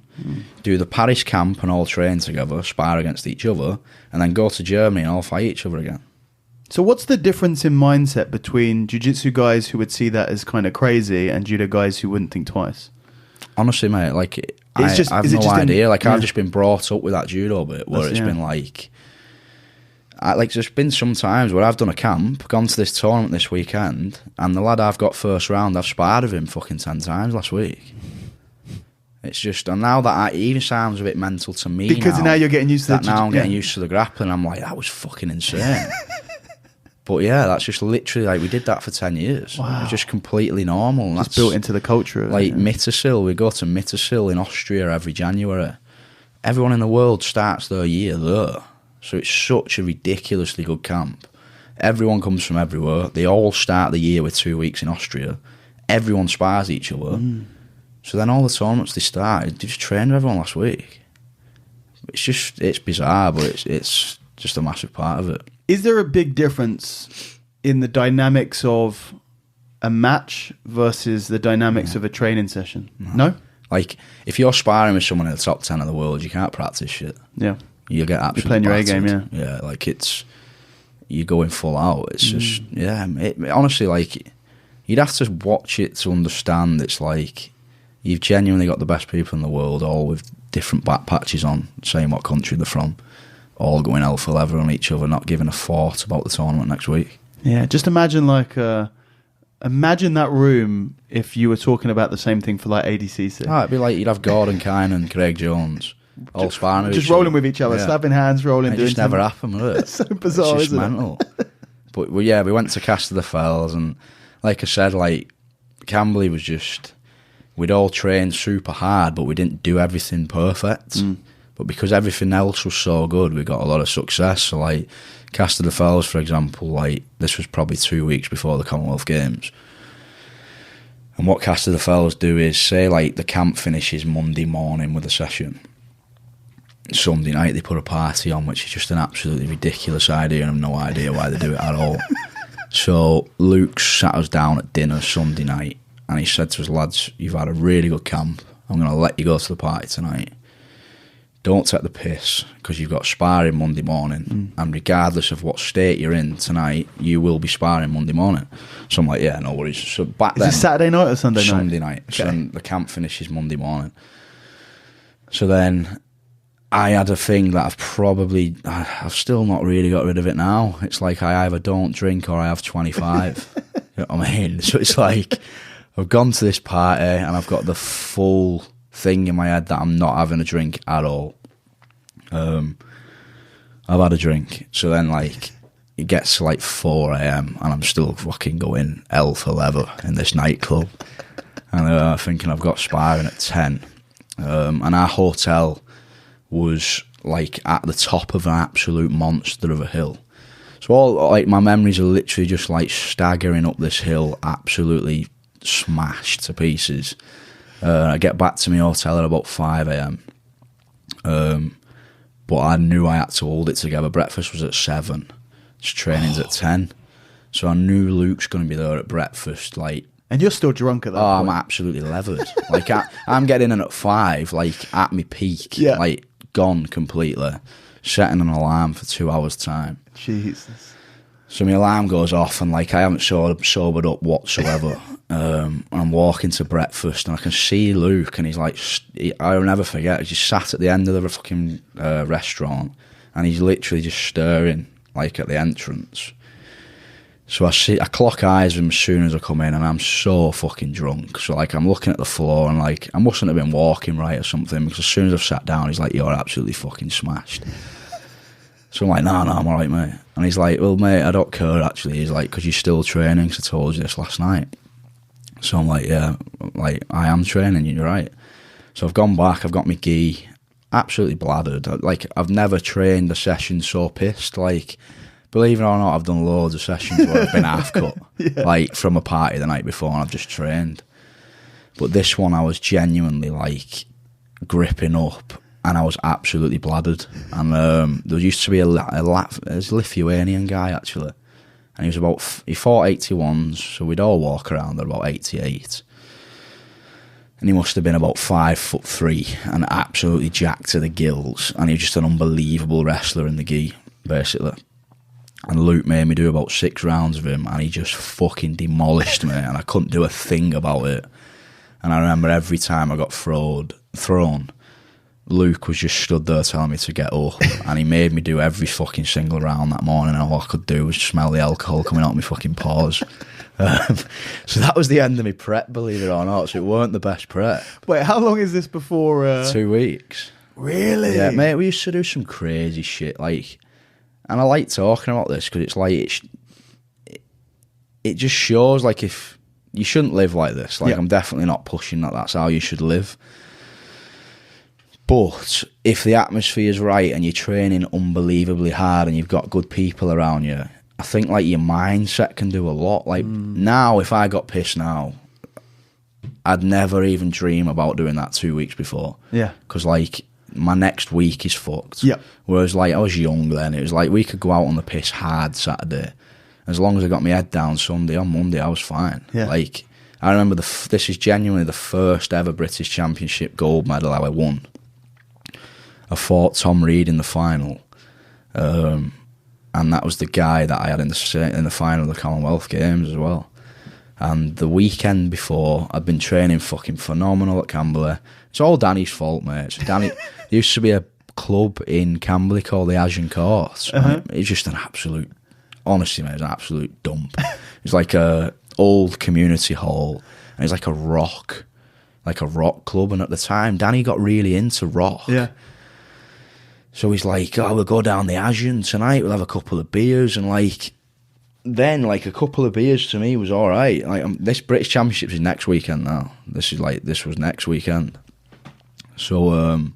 do the Paris camp and all train together, spar against each other, and then go to Germany and all fight each other again. So what's the difference in mindset between jiu-jitsu guys who would see that as kind of crazy and judo guys who wouldn't think twice? Honestly, mate, like I have no idea. I've just been brought up with that judo bit where it's been like, there's been some times where I've done a camp, gone to this tournament this weekend, and the lad I've got first round, I've sparred with him fucking 10 times last week. It's just, and now that it even sounds a bit mental to me because now you're getting used to that. Now I'm getting used to the grappling. I'm like, that was fucking insane. But yeah, that's just literally like we did that for 10 years. Wow. It was just completely normal. And that's built into the culture. Like Mittersill, we go to Mittersill in Austria every January. Everyone in the world starts their year there. So it's such a ridiculously good camp. Everyone comes from everywhere. They all start the year with 2 weeks in Austria. Everyone spars each other. So then all the tournaments they started, they just trained everyone last week. It's bizarre, but it's just a massive part of it. Is there a big difference in the dynamics of a match versus the dynamics of a training session? No? Like, if you're sparring with someone in the top 10 of the world, you can't practice shit. Yeah. You'll get absolutely You're playing your A game, Yeah, like you're going full out. It's just, honestly, like, you'd have to watch it to understand. It's like, you've genuinely got the best people in the world, all with different back patches on, saying what country they're from, all going hell for leather on each other, not giving a thought about the tournament next week. Yeah, just imagine, like, imagine that room if you were talking about the same thing for, like, ADCC. Oh, it'd be like you'd have Gordon Kine and Craig Jones all sparring just rolling with each other, slapping hands, rolling. It just never happened, would it? It's so bizarre, it's just isn't mental. But we went to Castle the Fells, and like I said, like, Camberley was just, we'd all trained super hard, but we didn't do everything perfect. But because everything else was so good, we got a lot of success. So, like, Castle the Fells, for example, like, this was probably 2 weeks before the Commonwealth Games. And what Castle the Fells do is, say, like, the camp finishes Monday morning with a session. Sunday night they put a party on, which is just an absolutely ridiculous idea, and I've no idea why they do it at all. So Luke sat us down at dinner Sunday night, and he said to us, lads, you've had a really good camp. I'm going to let you go to the party tonight. Don't take the piss, because you've got sparring Monday morning, and regardless of what state you're in tonight, you will be sparring Monday morning. So I'm like, yeah, no worries. So back then, is it Saturday night or Sunday night? Sunday night. Okay. So then the camp finishes Monday morning. So then I had a thing that I've still not really got rid of it now. It's like I either don't drink or I have 25. You know what I mean? So it's like, I've gone to this party and I've got the full thing in my head that I'm not having a drink at all. I've had a drink. So then, like, it gets to like 4 a.m. and I'm still fucking going hell for leather in this nightclub. And thinking I've got sparring at 10. And our hotel was like at the top of an absolute monster of a hill. So all, like, my memories are literally just like staggering up this hill, absolutely smashed to pieces. I get back to my hotel at about 5 a.m. But I knew I had to hold it together. Breakfast was at 7. Training's at 10. So I knew Luke's going to be there at breakfast, like. And you're still drunk at that point. I'm absolutely levered. Like, I'm getting in at 5, like, at my peak. Yeah. Like, gone completely. Setting an alarm for 2 hours' time. Jesus. So my alarm goes off, and, like, I haven't sobered up whatsoever. I'm walking to breakfast, and I can see Luke, and he's like, I'll never forget, he's just sat at the end of the fucking restaurant, and he's literally just staring, like, at the entrance. So I clock eyes with him as soon as I come in, and I'm so fucking drunk. So, like, I'm looking at the floor, and, like, I mustn't have been walking right or something, because as soon as I've sat down, he's like, you're absolutely fucking smashed. So I'm like, no, I'm all right, mate. And he's like, well, mate, I don't care, actually. He's like, because you're still training, because I told you this last night. So I'm like, yeah, like, I am training, you're right. So I've gone back, I've got my gi, absolutely bladdered. Like, I've never trained a session so pissed, like. Believe it or not, I've done loads of sessions where I've been half cut, like, from a party the night before, and I've just trained. But this one, I was genuinely, like, gripping up, and I was absolutely bladdered. And there used to be a Lithuanian guy, actually, and he fought 81s, so we'd all walk around at about 88. And he must have been about 5'3" and absolutely jacked to the gills, and he was just an unbelievable wrestler in the gi, basically. And Luke made me do about 6 rounds of him, and he just fucking demolished me, and I couldn't do a thing about it. And I remember every time I got thrown, Luke was just stood there telling me to get up, and he made me do every fucking single round that morning, and all I could do was smell the alcohol coming out of my fucking paws. So that was the end of my prep, believe it or not, so it weren't the best prep. Wait, how long is this before? 2 weeks. Really? Yeah, mate, we used to do some crazy shit, like. And I like talking about this because it's like, it just shows, like, if you shouldn't live like this. Like, I'm definitely not pushing that that's how you should live. But if the atmosphere is right and you're training unbelievably hard and you've got good people around you, I think, like, your mindset can do a lot. Like, now, if I got pissed now, I'd never even dream about doing that 2 weeks before. Yeah. Because, like, my next week is fucked. Yeah. Whereas, like, I was young then. It was like we could go out on the piss hard Saturday. As long as I got my head down Sunday, on Monday I was fine. Yeah. Like, I remember this is genuinely the first ever British Championship gold medal I won. I fought Tom Reed in the final. And and that was the guy that I had in the final of the Commonwealth Games as well. And the weekend before, I'd been training fucking phenomenal at Camberley. It's all Danny's fault, mate. So Danny, there used to be a club in Camberley called the Asian Courts. It's just an absolute, honestly, mate, it's an absolute dump. It's like a old community hall, and it's like a rock club. And at the time, Danny got really into rock. Yeah. So he's like, oh, we'll go down the Asian tonight. We'll have a couple of beers, and then a couple of beers to me was all right. This British Championships is next weekend now. This was next weekend. So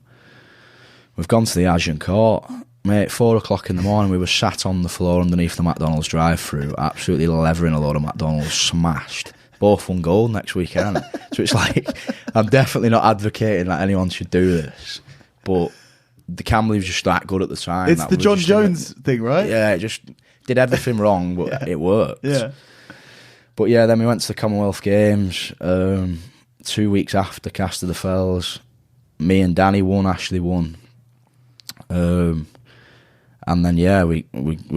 we've gone to the Asian Court, mate. 4 o'clock in the morning, we were sat on the floor underneath the McDonald's drive-through, absolutely levering a load of McDonald's, smashed. Both won gold next weekend. So it's like, I'm definitely not advocating that anyone should do this, but the Camberley was just that good at the time. It's the John Jones thing, right? Yeah, it just did everything wrong, but it worked. Yeah. But yeah, then we went to the Commonwealth Games 2 weeks after Cast of the Fells. Me and Danny won, Ashley won. And then, yeah, we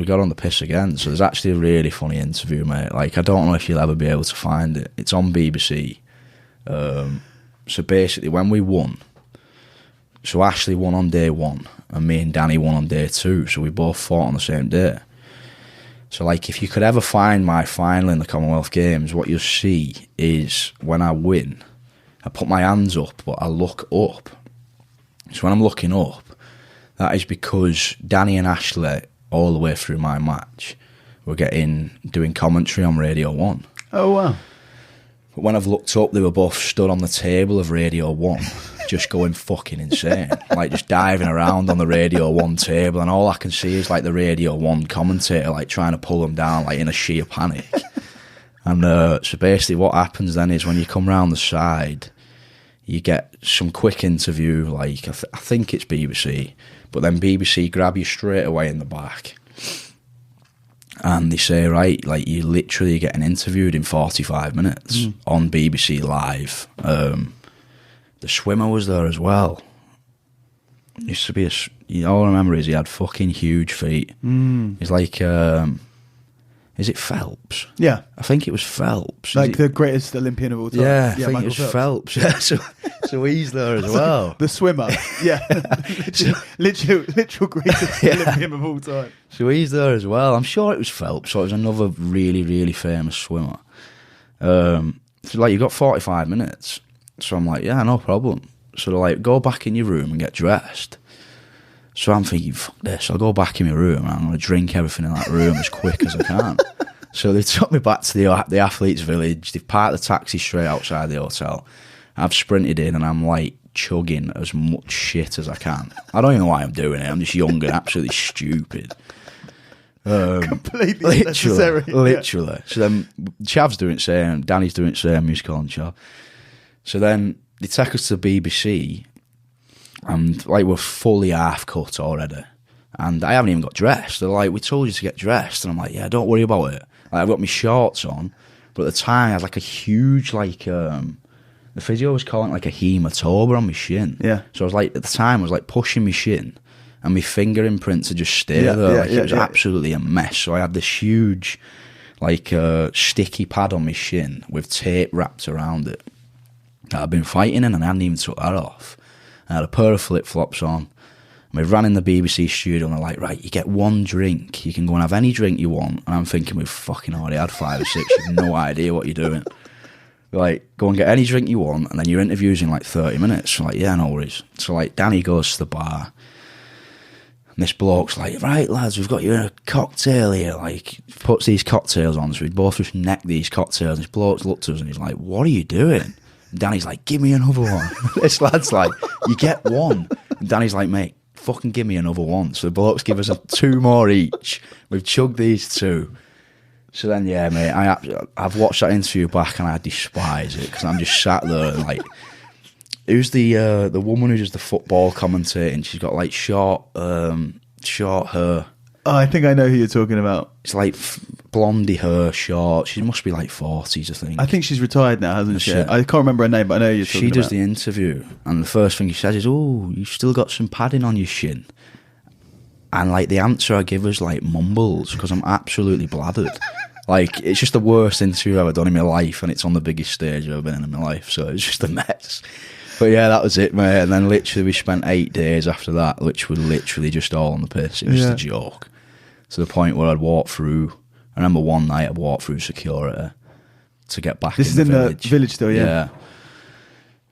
got on the piss again. So there's actually a really funny interview, mate. I don't know if you'll ever be able to find it. It's on BBC. So basically, when we won, so Ashley won on day 1, and me and Danny won on day 2. So we both fought on the same day. So, if you could ever find my final in the Commonwealth Games, what you'll see is when I win, I put my hands up, but I look up. So when I'm looking up, that is because Danny and Ashley, all the way through my match, were doing commentary on Radio 1. Oh, wow. But when I've looked up, they were both stood on the table of Radio 1, just going fucking insane. Just diving around on the Radio 1 table, and all I can see is, the Radio 1 commentator, trying to pull them down, in a sheer panic. And so basically what happens then is when you come round the side, you get some quick interview, I think it's BBC, but then BBC grab you straight away in the back. And they say, right, you literally getting interviewed in 45 minutes on BBC Live. The swimmer was there as well. Used to be all I remember is he had fucking huge feet. He's is it Phelps? Yeah. I think it was Phelps. The greatest Olympian of all time. Yeah, I think Michael it was Phelps. Yeah, so he's there as well. The swimmer. Yeah. literal greatest Olympian of all time. So he's there as well. I'm sure it was Phelps, so it was another really, really famous swimmer. So you've got 45 minutes. So I'm like, yeah, no problem. So they're like, go back in your room and get dressed. So I'm thinking, fuck this, I'll go back in my room and I'm going to drink everything in that room as quick as I can. So they took me back to the athletes' village. They've parked the taxi straight outside the hotel. I've sprinted in and I'm chugging as much shit as I can. I don't even know why I'm doing it. I'm just young and absolutely stupid. Completely unnecessary. Literally. Yeah. So then Chav's doing it same, Danny's doing it same, who's calling Chav. So then they take us to the BBC, and we're fully half cut already. And I haven't even got dressed. They're like, we told you to get dressed. And I'm like, yeah, don't worry about it. I've got my shorts on. But at the time, I had a huge, the physio was calling it a hematoma on my shin. Yeah. So I was at the time, I was pushing my shin, and my finger imprints had just stayed there. It was absolutely a mess. So I had this huge, sticky pad on my shin with tape wrapped around it that I'd been fighting in, and I hadn't even took that off. I had a pair of flip-flops on. And we ran in the BBC studio, and they're like, right, you get one drink. You can go and have any drink you want. And I'm thinking, we've fucking already had 5 or 6. You've no idea what you're doing. Go and get any drink you want, and then your interview's in 30 minutes. So yeah, no worries. So Danny goes to the bar, and this bloke's like, right, lads, we've got you a cocktail here. Puts these cocktails on, so we both just neck these cocktails. And this bloke's looked at us, and he's like, what are you doing? And Danny's like, give me another one. This lad's like, you get one. And Danny's like, mate, fucking give me another one. So the blokes give us 2 more each. We've chugged these 2. So then, yeah, mate, I've watched that interview back and I despise it because I'm just sat there and who's the woman who does the football commentating? She's got short hair. Oh, I think I know who you're talking about. It's blondie hair, short. She must be 40s, I think. I think she's retired now, hasn't she? I can't remember her name, but I know who you're talking about. She does the interview, and the first thing she says is, oh, you've still got some padding on your shin. And like the answer I give is like mumbles because I'm absolutely blathered. Like, it's just the worst interview I've ever done in my life, and it's on the biggest stage I've ever been in my life, so it's just a mess. But yeah, that was it, mate. And then literally we spent 8 days after that, which were literally just all on the piss. It was just a joke. To the point where I'd walk through, I remember one night I walked through security to get back This is in the village though, yeah.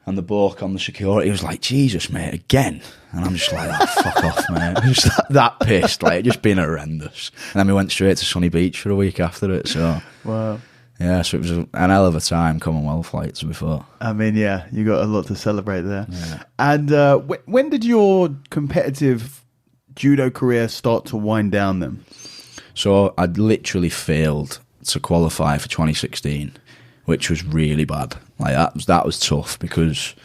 And the bloke on the security was like, Jesus, mate, again? And I'm just like, oh, fuck off, mate. I'm just that pissed, like, just being horrendous. And then we went straight to Sunny Beach for a week after it, so... Wow. Yeah, so it was an hell of a time, Commonwealth flight, to be fair. I mean, yeah, you got a lot to celebrate there. Yeah. And when did your competitive judo career start to wind down then? So I'd literally failed to qualify for 2016, which was really bad. Like that was tough because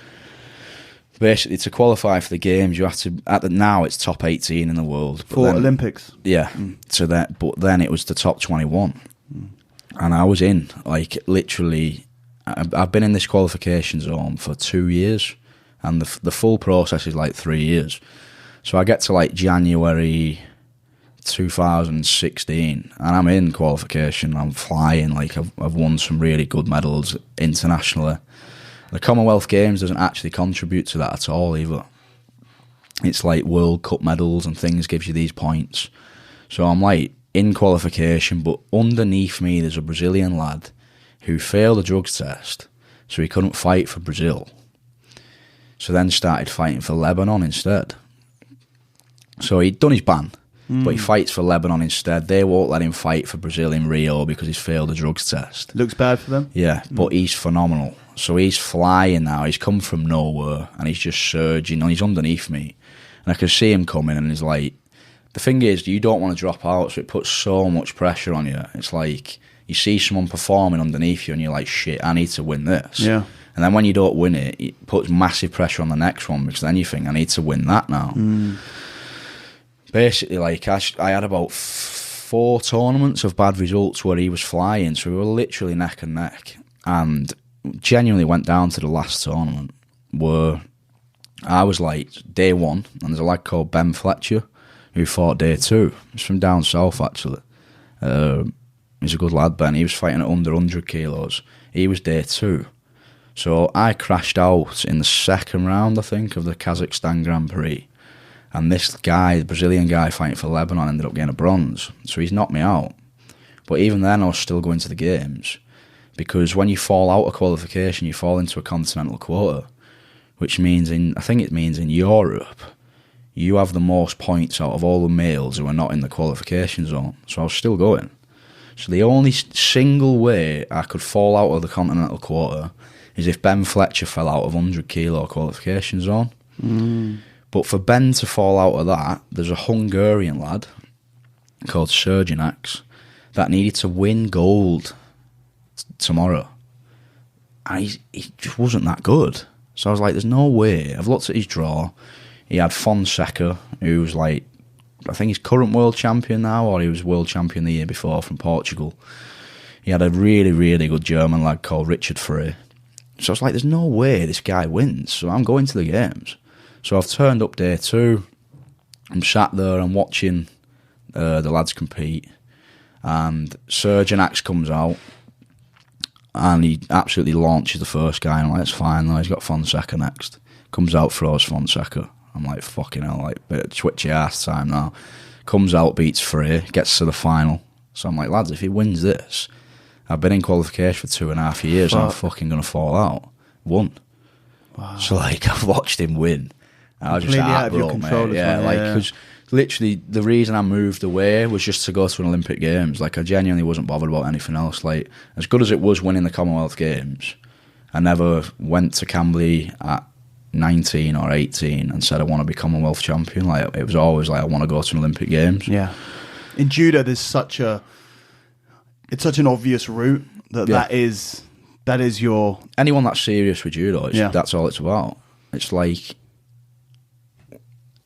basically to qualify for the games you have to now it's top 18 in the world for Olympics. Yeah. So but then it was the top 21, and I was in like literally. I've been in this qualification zone for 2 years, and the full process is like 3 years. So I get to like January 2016 and I'm in qualification. I'm flying, like I've won some really good medals internationally. The Commonwealth Games doesn't actually contribute to that at all either. It's like World Cup medals and things gives you these points. So I'm like in qualification, but underneath me there's a Brazilian lad who failed a drugs test, so he couldn't fight for Brazil. So then started fighting for Lebanon instead. So he'd done his ban, but he fights for Lebanon instead. They won't let him fight for Brazil in Rio because he's failed a drugs test. Looks bad for them? Yeah, but he's phenomenal. So he's flying now. He's come from nowhere, and he's just surging, and he's underneath me. And I can see him coming, and he's like... The thing is, you don't want to drop out, so it puts so much pressure on you. It's like, you see someone performing underneath you, and you're like, shit, I need to win this. Yeah. And then when you don't win it, it puts massive pressure on the next one, because then you think, I need to win that now. Basically, like, I had about 4 tournaments of bad results where he was flying, so we were literally neck and neck. And genuinely went down to the last tournament where I was like, day 1, and there's a lad called Ben Fletcher who fought day 2. He's from down south, actually. He's a good lad, Ben. He was fighting at under 100 kilos. He was day 2. So I crashed out in the second round, I think, of the Kazakhstan Grand Prix. And this guy, the Brazilian guy fighting for Lebanon, ended up getting a bronze. So he's knocked me out. But even then, I was still going to the games. Because when you fall out of qualification, you fall into a continental quota. Which means, I think it means in Europe, you have the most points out of all the males who are not in the qualification zone. So I was still going. So the only single way I could fall out of the continental quota is if Ben Fletcher fell out of 100 kilo qualification zone. But for Ben to fall out of that, there's a Hungarian lad called Serginax that needed to win gold tomorrow. And he just wasn't that good. So I was like, there's no way. I've looked at his draw. He had Fonseca, who's like, I think he's current world champion now, or he was world champion the year before from Portugal. He had a really, really good German lad called Richard Frey. So I was like, there's no way this guy wins. So I'm going to the games. So I've turned up day 2. I'm sat there and watching the lads compete. And Serginax comes out. And he absolutely launches the first guy. And I'm like, that's fine though, he's got Fonseca next. Comes out, throws Fonseca. I'm like, fucking hell, like, bit of twitchy ass time now. Comes out, beats Frey, gets to the final. So I'm like, lads, if he wins this, I've been in qualification for 2.5 years, I'm fucking going to fall out. Won. Wow. So, like, I've watched him win. I was just heartbroken, mate. Yeah, like, because literally the reason I moved away was just to go to an Olympic Games. Like, I genuinely wasn't bothered about anything else. Like, as good as it was winning the Commonwealth Games, I never went to Camberley at 19 or 18 and said I want to be Commonwealth champion. Like, it was always like I want to go to an Olympic Games. Yeah. In judo, there's such an obvious route that is your... Anyone that's serious with judo, that's all it's about. It's like,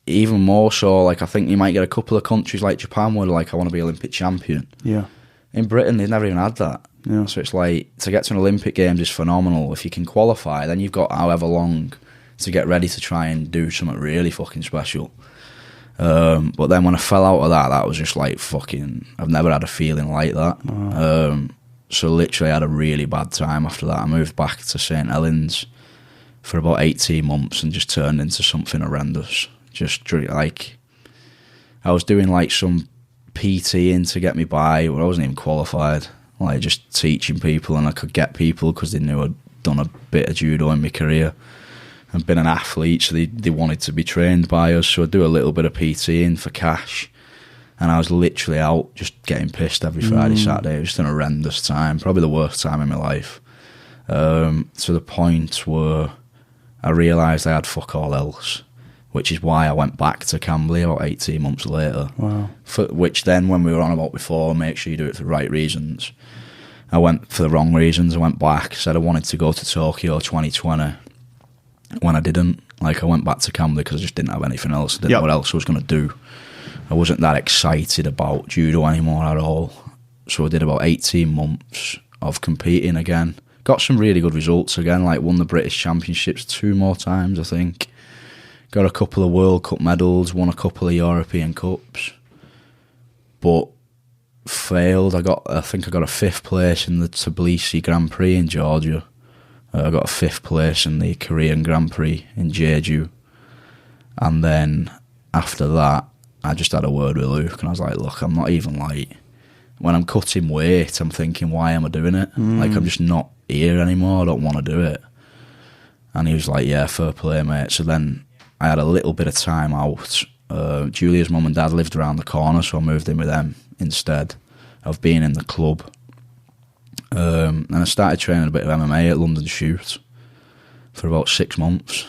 even more so, like, I think you might get a couple of countries like Japan where like, I want to be Olympic champion. Yeah. In Britain, they've never even had that. Yeah. So it's like, to get to an Olympic Games is phenomenal. If you can qualify, then you've got however long to get ready to try and do something really fucking special. But then when I fell out of that was just like fucking, I've never had a feeling like that. Wow. So literally I had a really bad time after that. I moved back to St Helens for about 18 months and just turned into something horrendous. Just like, I was doing like some PT-ing to get me by, but I wasn't even qualified. Like just teaching people, and I could get people because they knew I'd done a bit of judo in my career and been an athlete, so they wanted to be trained by us. So I'd do a little bit of PT-ing for cash. And I was literally out just getting pissed every Friday, Saturday. It was just an horrendous time, probably the worst time in my life. To the point where I realised I had fuck all else, which is why I went back to Camberley about 18 months later. Wow. Which then, when we were on about before, make sure you do it for the right reasons. I went for the wrong reasons. I went back, said I wanted to go to Tokyo 2020, when I didn't. Like, I went back to Camberley because I just didn't have anything else. I didn't know what else I was going to do. I wasn't that excited about judo anymore at all. So I did about 18 months of competing again. Got some really good results again, like won the British Championships 2 more times, I think. Got a couple of World Cup medals, won a couple of European Cups. But failed. I think I got a 5th place in the Tbilisi Grand Prix in Georgia. I got a 5th place in the Korean Grand Prix in Jeju. And then after that, I just had a word with Luke, and I was like, look, I'm not even like, when I'm cutting weight, I'm thinking, why am I doing it? Like, I'm just not here anymore, I don't want to do it. And he was like, yeah, fair play, mate. So then I had a little bit of time out. Julia's mum and dad lived around the corner, so I moved in with them instead of being in the club. And I started training a bit of MMA at London Shoot for about 6 months,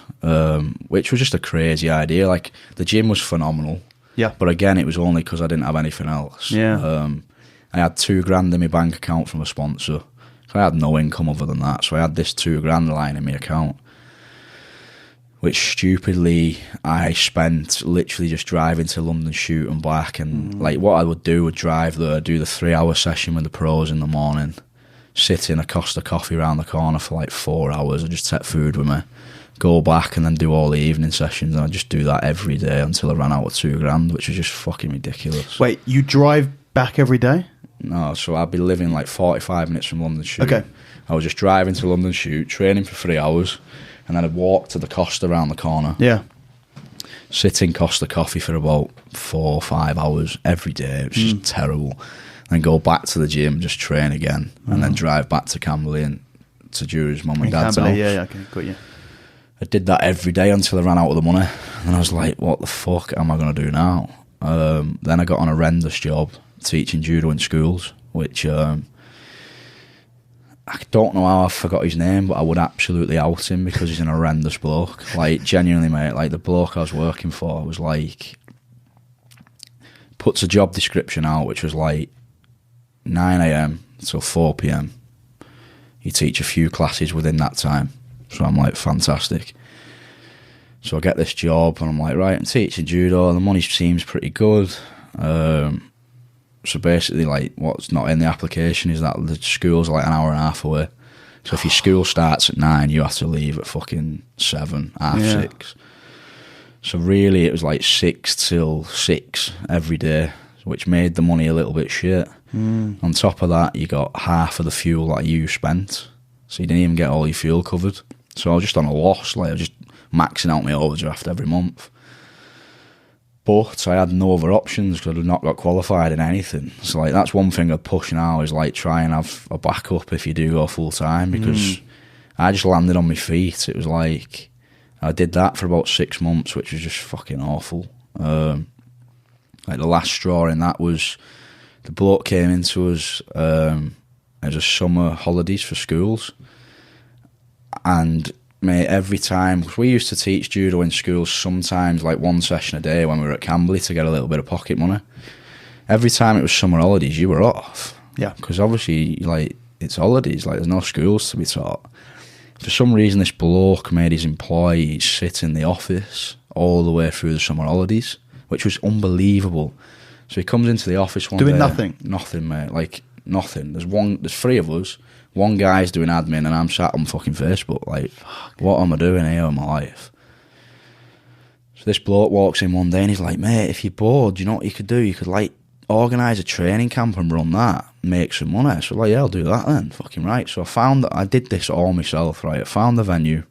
which was just a crazy idea. Like, the gym was phenomenal. Yeah. But again, it was only because I didn't have anything else. Yeah. I had $2,000 in my bank account from a sponsor. So I had no income other than that. So I had this $2,000 lying in my account, which stupidly I spent literally just driving to London Shoot and back. And like, what I would do would drive there, do the 3-hour session with the pros in the morning, sit in a Costa coffee around the corner for like 4 hours. I'd just take food with me, go back and then do all the evening sessions, and I'd just do that every day until I ran out of $2,000, which was just fucking ridiculous. Wait, you drive back every day? No, so I'd be living like 45 minutes from London Shoot. Okay. I was just driving to London Shoot, training for 3 hours, and then I'd walk to the Costa around the corner. Yeah. Sit in Costa coffee for about 4 or 5 hours every day. It was just terrible. Then go back to the gym, just train again, and then drive back to Camberley and to Julia's mum and dad's house. Yeah, okay, got you. I did that every day until I ran out of the money, and I was like, what the fuck am I going to do now? Then I got an horrendous job teaching judo in schools, which I don't know how I forgot his name, but I would absolutely out him because he's an horrendous bloke. Like, genuinely, mate, like the bloke I was working for was like, puts a job description out which was like 9 a.m. till 4 p.m. You teach a few classes within that time. So I'm like, fantastic. So I get this job and I'm like, right, I'm teaching judo and the money seems pretty good. So basically, like, what's not in the application is that the school's like an hour and a half away. So if your school starts at 9, you have to leave at fucking 7, half 6. So really, it was like 6 till 6 every day, which made the money a little bit shit. On top of that, you got half of the fuel that you spent, so you didn't even get all your fuel covered. So I was just on a loss, like I was just maxing out my overdraft every month. But I had no other options because I'd not got qualified in anything. So like, that's one thing I'd push now, is like, try and have a backup if you do go full time, because I just landed on my feet. It was like, I did that for about 6 months, which was just fucking awful. Like, the last straw in that was, the bloke came into us as a summer holidays for schools, and mate, every time, because we used to teach judo in schools sometimes like 1 session a day when we were at Camberley to get a little bit of pocket money. Every time it was summer holidays, you were off. Yeah. Because obviously, like, it's holidays, like, there's no schools to be taught. For some reason, this bloke made his employees sit in the office all the way through the summer holidays, which was unbelievable. So he comes into the office one day. Doing nothing? Nothing, mate. Like, nothing. There's 3 of us. One guy's doing admin and I'm sat on fucking Facebook. Like, what am I doing here in my life? So this bloke walks in one day and he's like, mate, if you're bored, you know what you could do? You could like organise a training camp and run that, make some money. So like, yeah, I'll do that then. Fucking right. So I found that I did this all myself, right? I found the venue,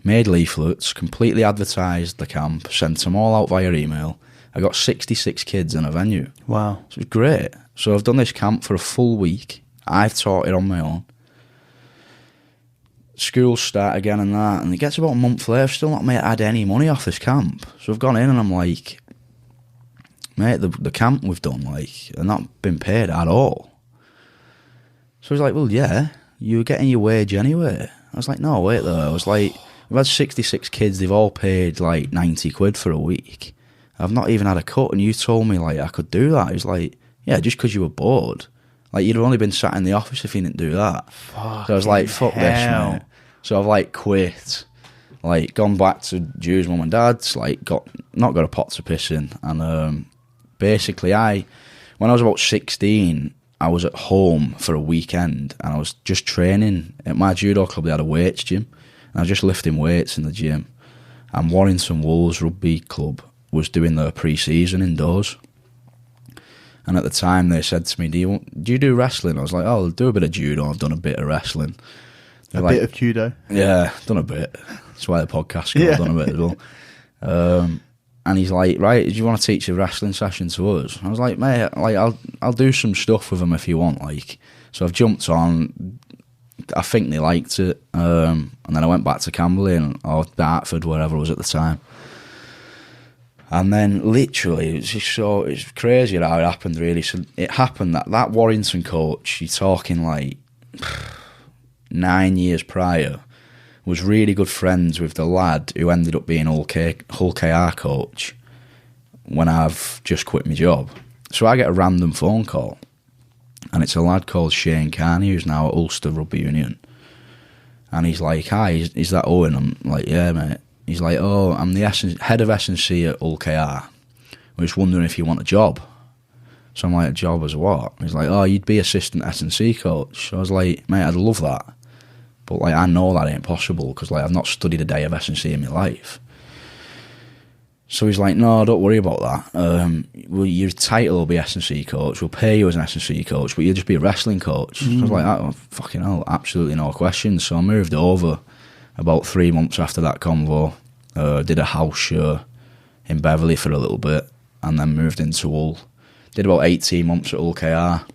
made leaflets, completely advertised the camp, sent them all out via email. I got 66 kids in a venue. Wow. So it was great. So I've done this camp for a full week. I've taught it on my own. Schools start again and that, and it gets about a month later, I've still not had any money off this camp. So I've gone in and I'm like, mate, the camp we've done, like, I've not been paid at all. So he's like, well, yeah, you were getting your wage anyway. I was like, no, wait though. I was like, we've had 66 kids, they've all paid like 90 quid for a week. I've not even had a cut, and you told me like I could do that. He was like, yeah, just because you were bored. Like, you'd have only been sat in the office if you didn't do that. So I was like, fuck this, mate. So I've like quit, like gone back to Ju's mum and dad's, like not got a pot to piss in. And basically when I was about 16, I was at home for a weekend and I was just training. At my judo club, they had a weights gym. And I was just lifting weights in the gym. And Warrington Wolves Rugby Club was doing their pre-season indoors. And at the time they said to me, do you do wrestling? I was like, oh, I'll do a bit of judo. I've done a bit of wrestling. They're bit of judo? Yeah, done a bit. That's why the podcast's called, I've done a bit as well. And he's like, right, do you want to teach a wrestling session to us? I was like, mate, like I'll do some stuff with them if you want. Like, so I've jumped on. I think they liked it. And then I went back to Camberley or Dartford, wherever it was at the time. And then literally, it's crazy how it happened, really. So it happened that Warrington coach, you're talking like 9 years prior, was really good friends with the lad who ended up being Hull KR coach when I've just quit my job. So I get a random phone call, and it's a lad called Shane Carney, who's now at Ulster Rugby Union. And he's like, hi, is that Owen? I'm like, yeah, mate. He's like, oh, I'm the head of S&C at Hull KR. We're just wondering if you want a job. So I'm like, a job as what? He's like, oh, you'd be assistant S&C coach. So I was like, mate, I'd love that. But like, I know that ain't possible because like I've not studied a day of S&C in my life. So he's like, no, don't worry about that. Well, your title will be S&C coach. We'll pay you as an S&C coach, but you'll just be a wrestling coach. So I was like, oh, fucking hell, absolutely no questions. So I moved over about 3 months after that convo. Did a house show in Beverley for a little bit, and then moved into Hull. Did about 18 months at Hull KR.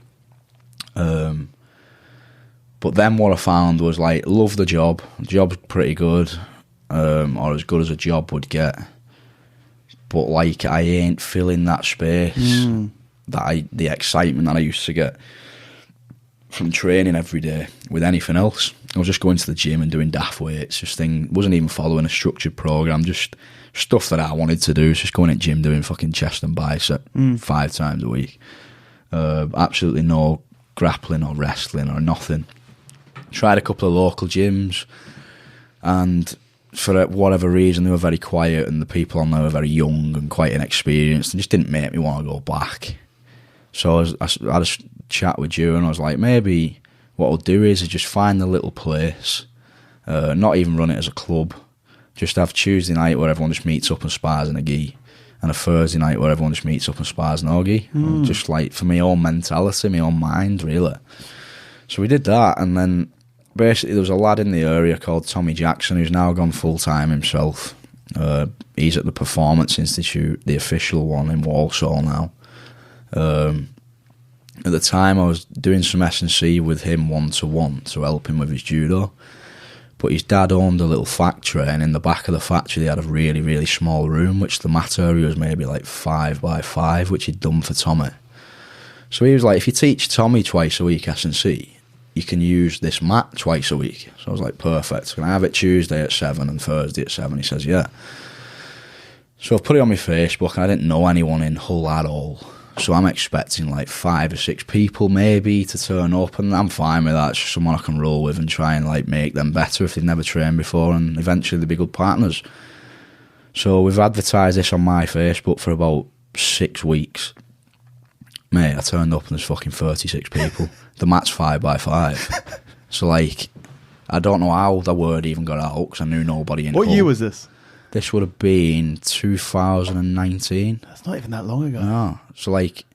But then what I found was like, love the job. The job's pretty good, or as good as a job would get. But like, I ain't filling that space, the excitement that I used to get from training every day with anything else. I was just going to the gym and doing daft weights, wasn't even following a structured program, just stuff that I wanted to do. Just going to the gym doing fucking chest and bicep 5 times a week. Absolutely no grappling or wrestling or nothing. Tried a couple of local gyms, and for whatever reason they were very quiet, and the people on there were very young and quite inexperienced, and just didn't make me want to go back. So I had a chat with you, and I was like, maybe what I'll do is just find a little place, not even run it as a club, just have Tuesday night where everyone just meets up and spars in a gi, and a Thursday night where everyone just meets up and spars in a gi. Just like for my own mentality, my own mind, really. So we did that, and then basically there was a lad in the area called Tommy Jackson who's now gone full-time himself. He's at the Performance Institute, the official one in Walsall now. At the time I was doing some S&C with him one-to-one to help him with his judo, but his dad owned a little factory, and in the back of the factory they had a really, really small room, which the mat area was maybe like 5 by 5, which he'd done for Tommy. So he was like, if you teach Tommy twice a week S&C, you can use this mat twice a week. So I was like, perfect. Can I have it Tuesday at 7 and Thursday at 7? He says, yeah. So I've put it on my Facebook, and I didn't know anyone in Hull at all. So I'm expecting like 5 or 6 people maybe to turn up, and I'm fine with that. It's just someone I can roll with and try and like make them better if they've never trained before, and eventually they'll be good partners. So we've advertised this on my Facebook for about 6 weeks. Mate, I turned up and there's fucking 36 people. The mat's 5 by 5. So like, I don't know how the word even got out because I knew nobody in What Hull. year was this? This would have been 2019. That's not even that long ago. No. So, like,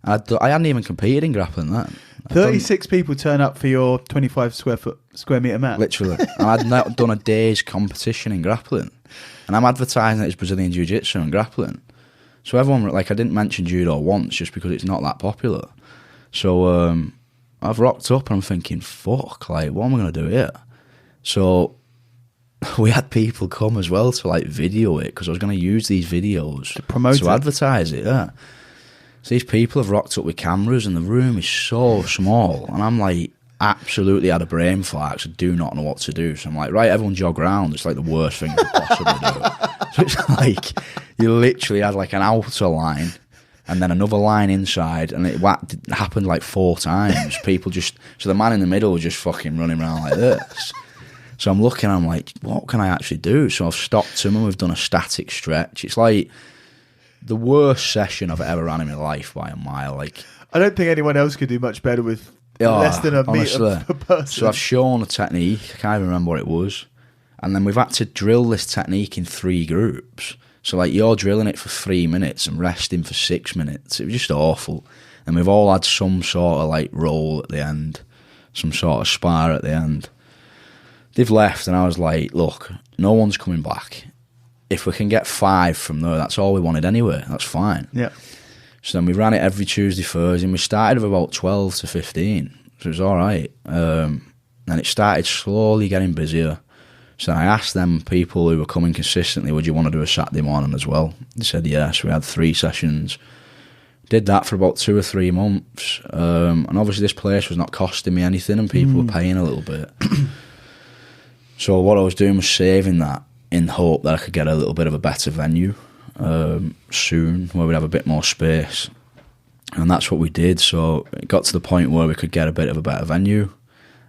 I hadn't even competed in grappling then. 36 people turn up for your 25 square metre match. Literally. And I'd not done a day's competition in grappling. And I'm advertising it as Brazilian Jiu Jitsu and grappling. So everyone, like, I didn't mention Judo once just because it's not that popular. So I've rocked up and I'm thinking, fuck, like, what am I going to do here? So we had people come as well to, like, video it because I was going to use these videos to promote it. Advertise it, yeah. So these people have rocked up with cameras and the room is so small. And I'm like, absolutely had a brain fart, so do not know what to do. So I'm like, right, everyone jog around. It's like the worst thing you could possibly do. So it's like, you literally had like an outer line and then another line inside, and it happened like 4 times. People just, so the man in the middle was just fucking running around like this. So I'm looking, I'm like, what can I actually do? So I've stopped him and we've done a static stretch. It's like the worst session I've ever ran in my life by a mile. Like, I don't think anyone else could do much better with less than a metre per person. So I've shown a technique, I can't even remember what it was. And then we've had to drill this technique in 3 groups. So like you're drilling it for 3 minutes and resting for 6 minutes. It was just awful. And we've all had some sort of like roll at the end, some sort of spar at the end. They've left and I was like, look, no one's coming back. If we can get 5 from there, that's all we wanted anyway. That's fine. Yeah. So then we ran it every Tuesday, Thursday, and we started with about 12 to 15. So it was all right. And it started slowly getting busier. So I asked them people who were coming consistently, would you want to do a Saturday morning as well? They said yes. We had 3 sessions. Did that for about 2 or 3 months. And obviously this place was not costing me anything and people were paying a little bit. So what I was doing was saving that in hope that I could get a little bit of a better venue soon where we'd have a bit more space. And that's what we did. So it got to the point where we could get a bit of a better venue.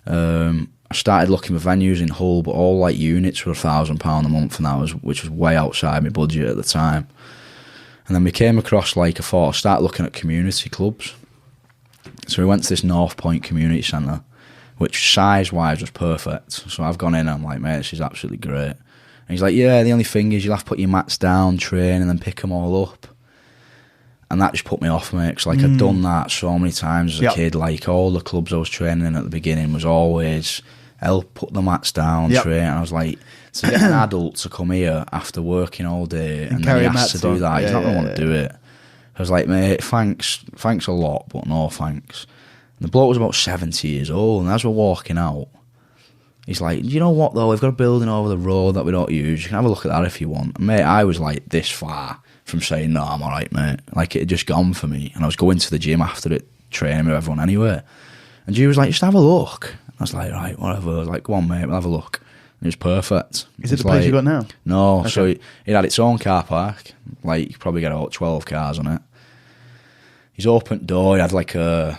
I started looking for venues in Hull, but all like units were £1,000 a month, and which was way outside my budget at the time. And then we came across I thought I'd start looking at community clubs. So we went to this North Point Community Centre, which size-wise was perfect. So I've gone in and I'm like, mate, this is absolutely great. And he's like, yeah, the only thing is you'll have to put your mats down, train, and then pick them all up. And that just put me off, mate, because I'd done that so many times as a kid. Like, all the clubs I was training in at the beginning was always, I'll put the mats down, train. And I was like, to get an adult to come here after working all day and then he has to do that, he's not going to want to do it. I was like, mate, thanks a lot, but no thanks. And the bloke was about 70 years old, and as we're walking out, he's like, you know what, though, we've got a building over the road that we don't use. You can have a look at that if you want. And, mate, I was like this far from saying, no, I'm all right, mate. Like, it had just gone for me. And I was going to the gym after it, training with everyone anyway. And Jiu was like, just have a look. I was like, right, whatever. I was like, go on, mate, we'll have a look. And it was perfect. Is it the place you got now? No, okay. So it had its own car park. Like, you could probably get about 12 cars on it. His open door, he had like I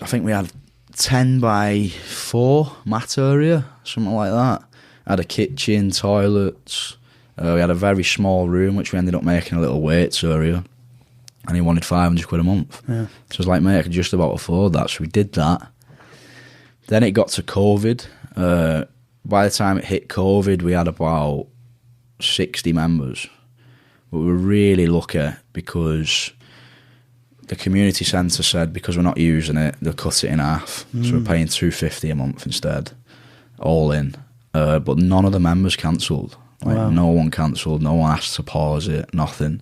think we had 10 by 4 mat area, something like that. Had a kitchen, toilets. We had a very small room, which we ended up making a little weights area. And he wanted £500 a month. Yeah. So I was like, mate, I could just about afford that. So we did that. Then it got to COVID. By the time it hit COVID, we had about 60 members. But we were really lucky because the community centre said because we're not using it, they'll cut it in half. So we're paying $250 a month instead, all in. But none of the members cancelled. Like, wow. No one cancelled, no one asked to pause it, nothing.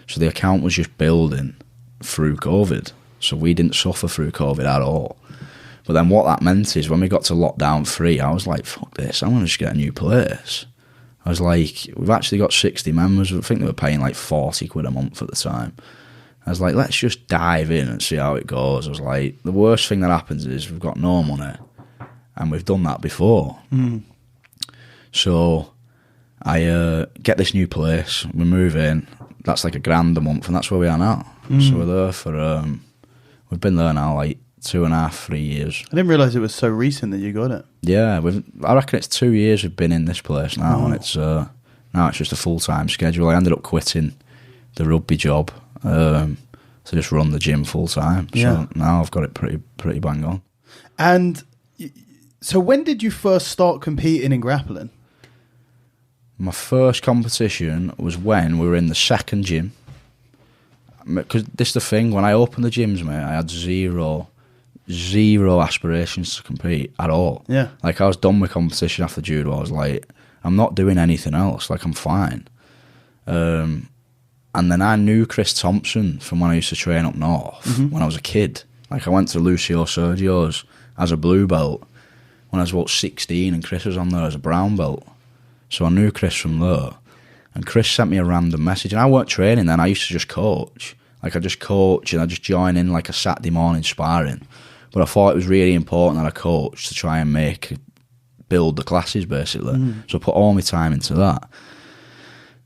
So the account was just building through COVID. So we didn't suffer through COVID at all. But then what that meant is when we got to lockdown 3, I was like, fuck this, I'm going to just get a new place. I was like, we've actually got 60 members. I think they were paying like £40 a month at the time. I was like, let's just dive in and see how it goes. I was like, the worst thing that happens is we've got no money. And we've done that before. So I get this new place, we move in, that's like £1,000 a month, and that's where we are now. So we're there for, we've been there now like 2.5, 3 years. I didn't realise it was so recent that you got it. Yeah, I reckon it's 2 years we've been in this place now, and it's now it's just a full-time schedule. I ended up quitting the rugby job to just run the gym full-time. So now I've got it pretty bang on. And so when did you first start competing in grappling? My first competition was when we were in the second gym. Because this is the thing, when I opened the gyms, mate, I had zero aspirations to compete at all. Yeah. Like, I was done with competition after judo. I was like, I'm not doing anything else. Like, I'm fine. And then I knew Chris Thompson from when I used to train up north when I was a kid. Like, I went to Lucio Sergio's as a blue belt when I was about 16, and Chris was on there as a brown belt. So I knew Chris from there. And Chris sent me a random message. And I weren't training then. I used to just coach. Like, I just coach and I just join in like a Saturday morning sparring. But I thought it was really important that I coached to try and build the classes, basically. So I put all my time into that.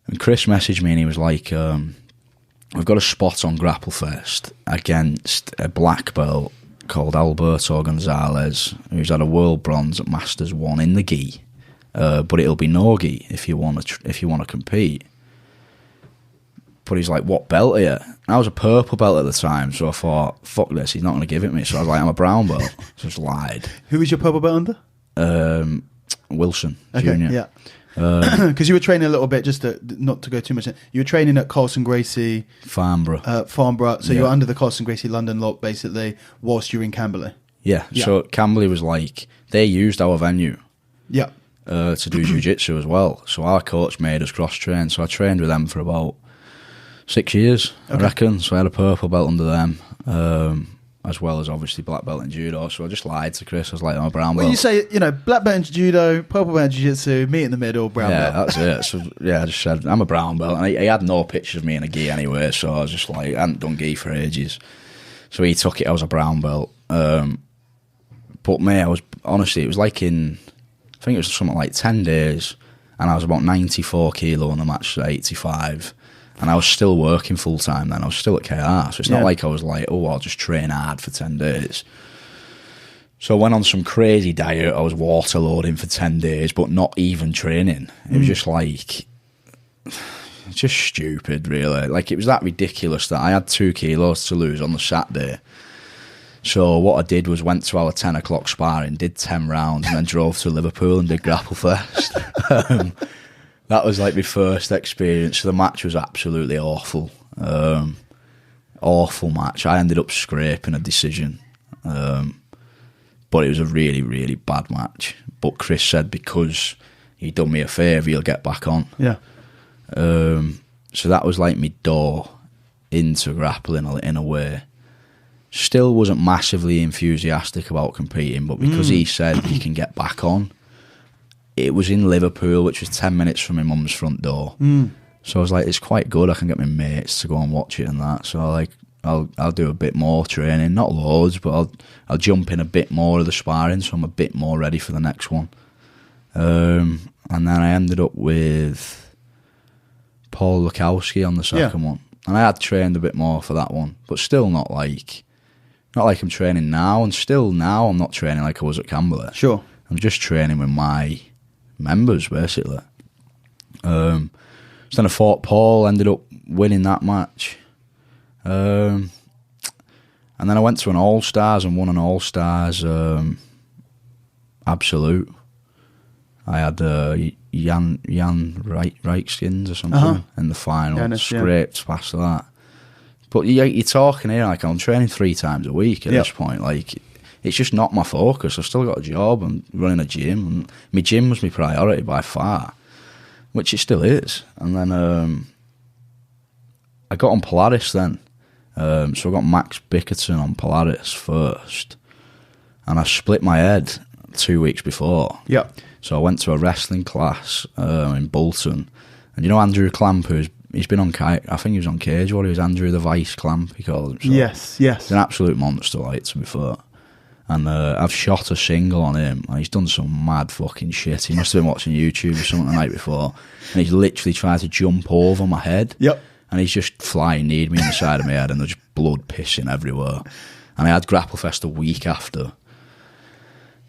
And Chris messaged me and he was like, we've got a spot on Grapplefest against a black belt called Alberto Gonzalez, who's had a world bronze at Masters 1 in the gi. But it'll be no gi if you want to compete. But he's like, what belt are you? And I was a purple belt at the time, so I thought, fuck this, he's not going to give it me. So I was like, I'm a brown belt. So I just lied. Who was your purple belt under? Wilson Okay, Jr. yeah. Because you were training a little bit, just not to go too much in. You were training at Carlson Gracie. Farnborough. So you were under the Carlson Gracie London lot, basically, whilst you were in Camberley. Yeah, so Camberley was like, they used our venue. Yeah. To do Jiu Jitsu as well. So our coach made us cross-train. So I trained with them for about 6 years, I reckon. So I had a purple belt under them, as well as obviously black belt in judo. So I just lied to Chris. I was like, I'm a brown belt. Well, you say, black belt in judo, purple belt in jiu-jitsu, meet in the middle, brown belt. Yeah, that's it. So yeah, I just said, I'm a brown belt. And he had no pictures of me in a gi anyway. So I was just like, I hadn't done gi for ages. So he took it, I was a brown belt. But me, it was like I think it was something like 10 days, and I was about 94 kilo on the match at 85, and I was still working full time then. I was still at KR, so it's not like I was like, oh, I'll just train hard for 10 days. So I went on some crazy diet. I was water loading for 10 days, but not even training. It was just like, just stupid, really. Like, it was that ridiculous that I had 2 kilos to lose on the Saturday. So what I did was went to our 10 o'clock sparring, did 10 rounds, and then drove to Liverpool and did Grapplefest. That was like my first experience. So the match was absolutely awful. Awful match. I ended up scraping a decision. But it was a really, really bad match. But Chris said because he'd done me a favour, he'll get back on. Yeah. So that was like my door into grappling in a way. Still wasn't massively enthusiastic about competing, but because he said he can get back on, it was in Liverpool, which was 10 minutes from my mum's front door. So I was like, it's quite good. I can get my mates to go and watch it and that. So I'll do a bit more training, not loads, but I'll jump in a bit more of the sparring, so I'm a bit more ready for the next one. And then I ended up with Paul Lukowski on the second one, and I had trained a bit more for that one, but still not like I'm training now, and still now I'm not training like I was at Camberley. Sure. I'm just training with my members, basically. So then I fought Paul, ended up winning that match. And then I went to an All-Stars and won an All-Stars Absolute. I had Jan Reichskins or something in the final, scraped past that. But you're talking here like I'm training 3 times a week at this point. Like, it's just not my focus. I've still got a job and running a gym, and my gym was my priority by far, which it still is. And then I got on Polaris then. So I got Max Bickerton on Polaris first, and I split my head 2 weeks before. Yep. So I went to a wrestling class in Bolton, and you know Andrew Clamp, he's been on, I think he was on Cage Warriors, Andrew the Vice Clamp, he called himself. Yes. He's an absolute monster, like, to be fair. And I've shot a single on him, and he's done some mad fucking shit. He must have been watching YouTube or something the night before, and he's literally tried to jump over my head. Yep. And he's just flying, kneed me in the side of my head, and there's just blood pissing everywhere. And I had Grapplefest the week after,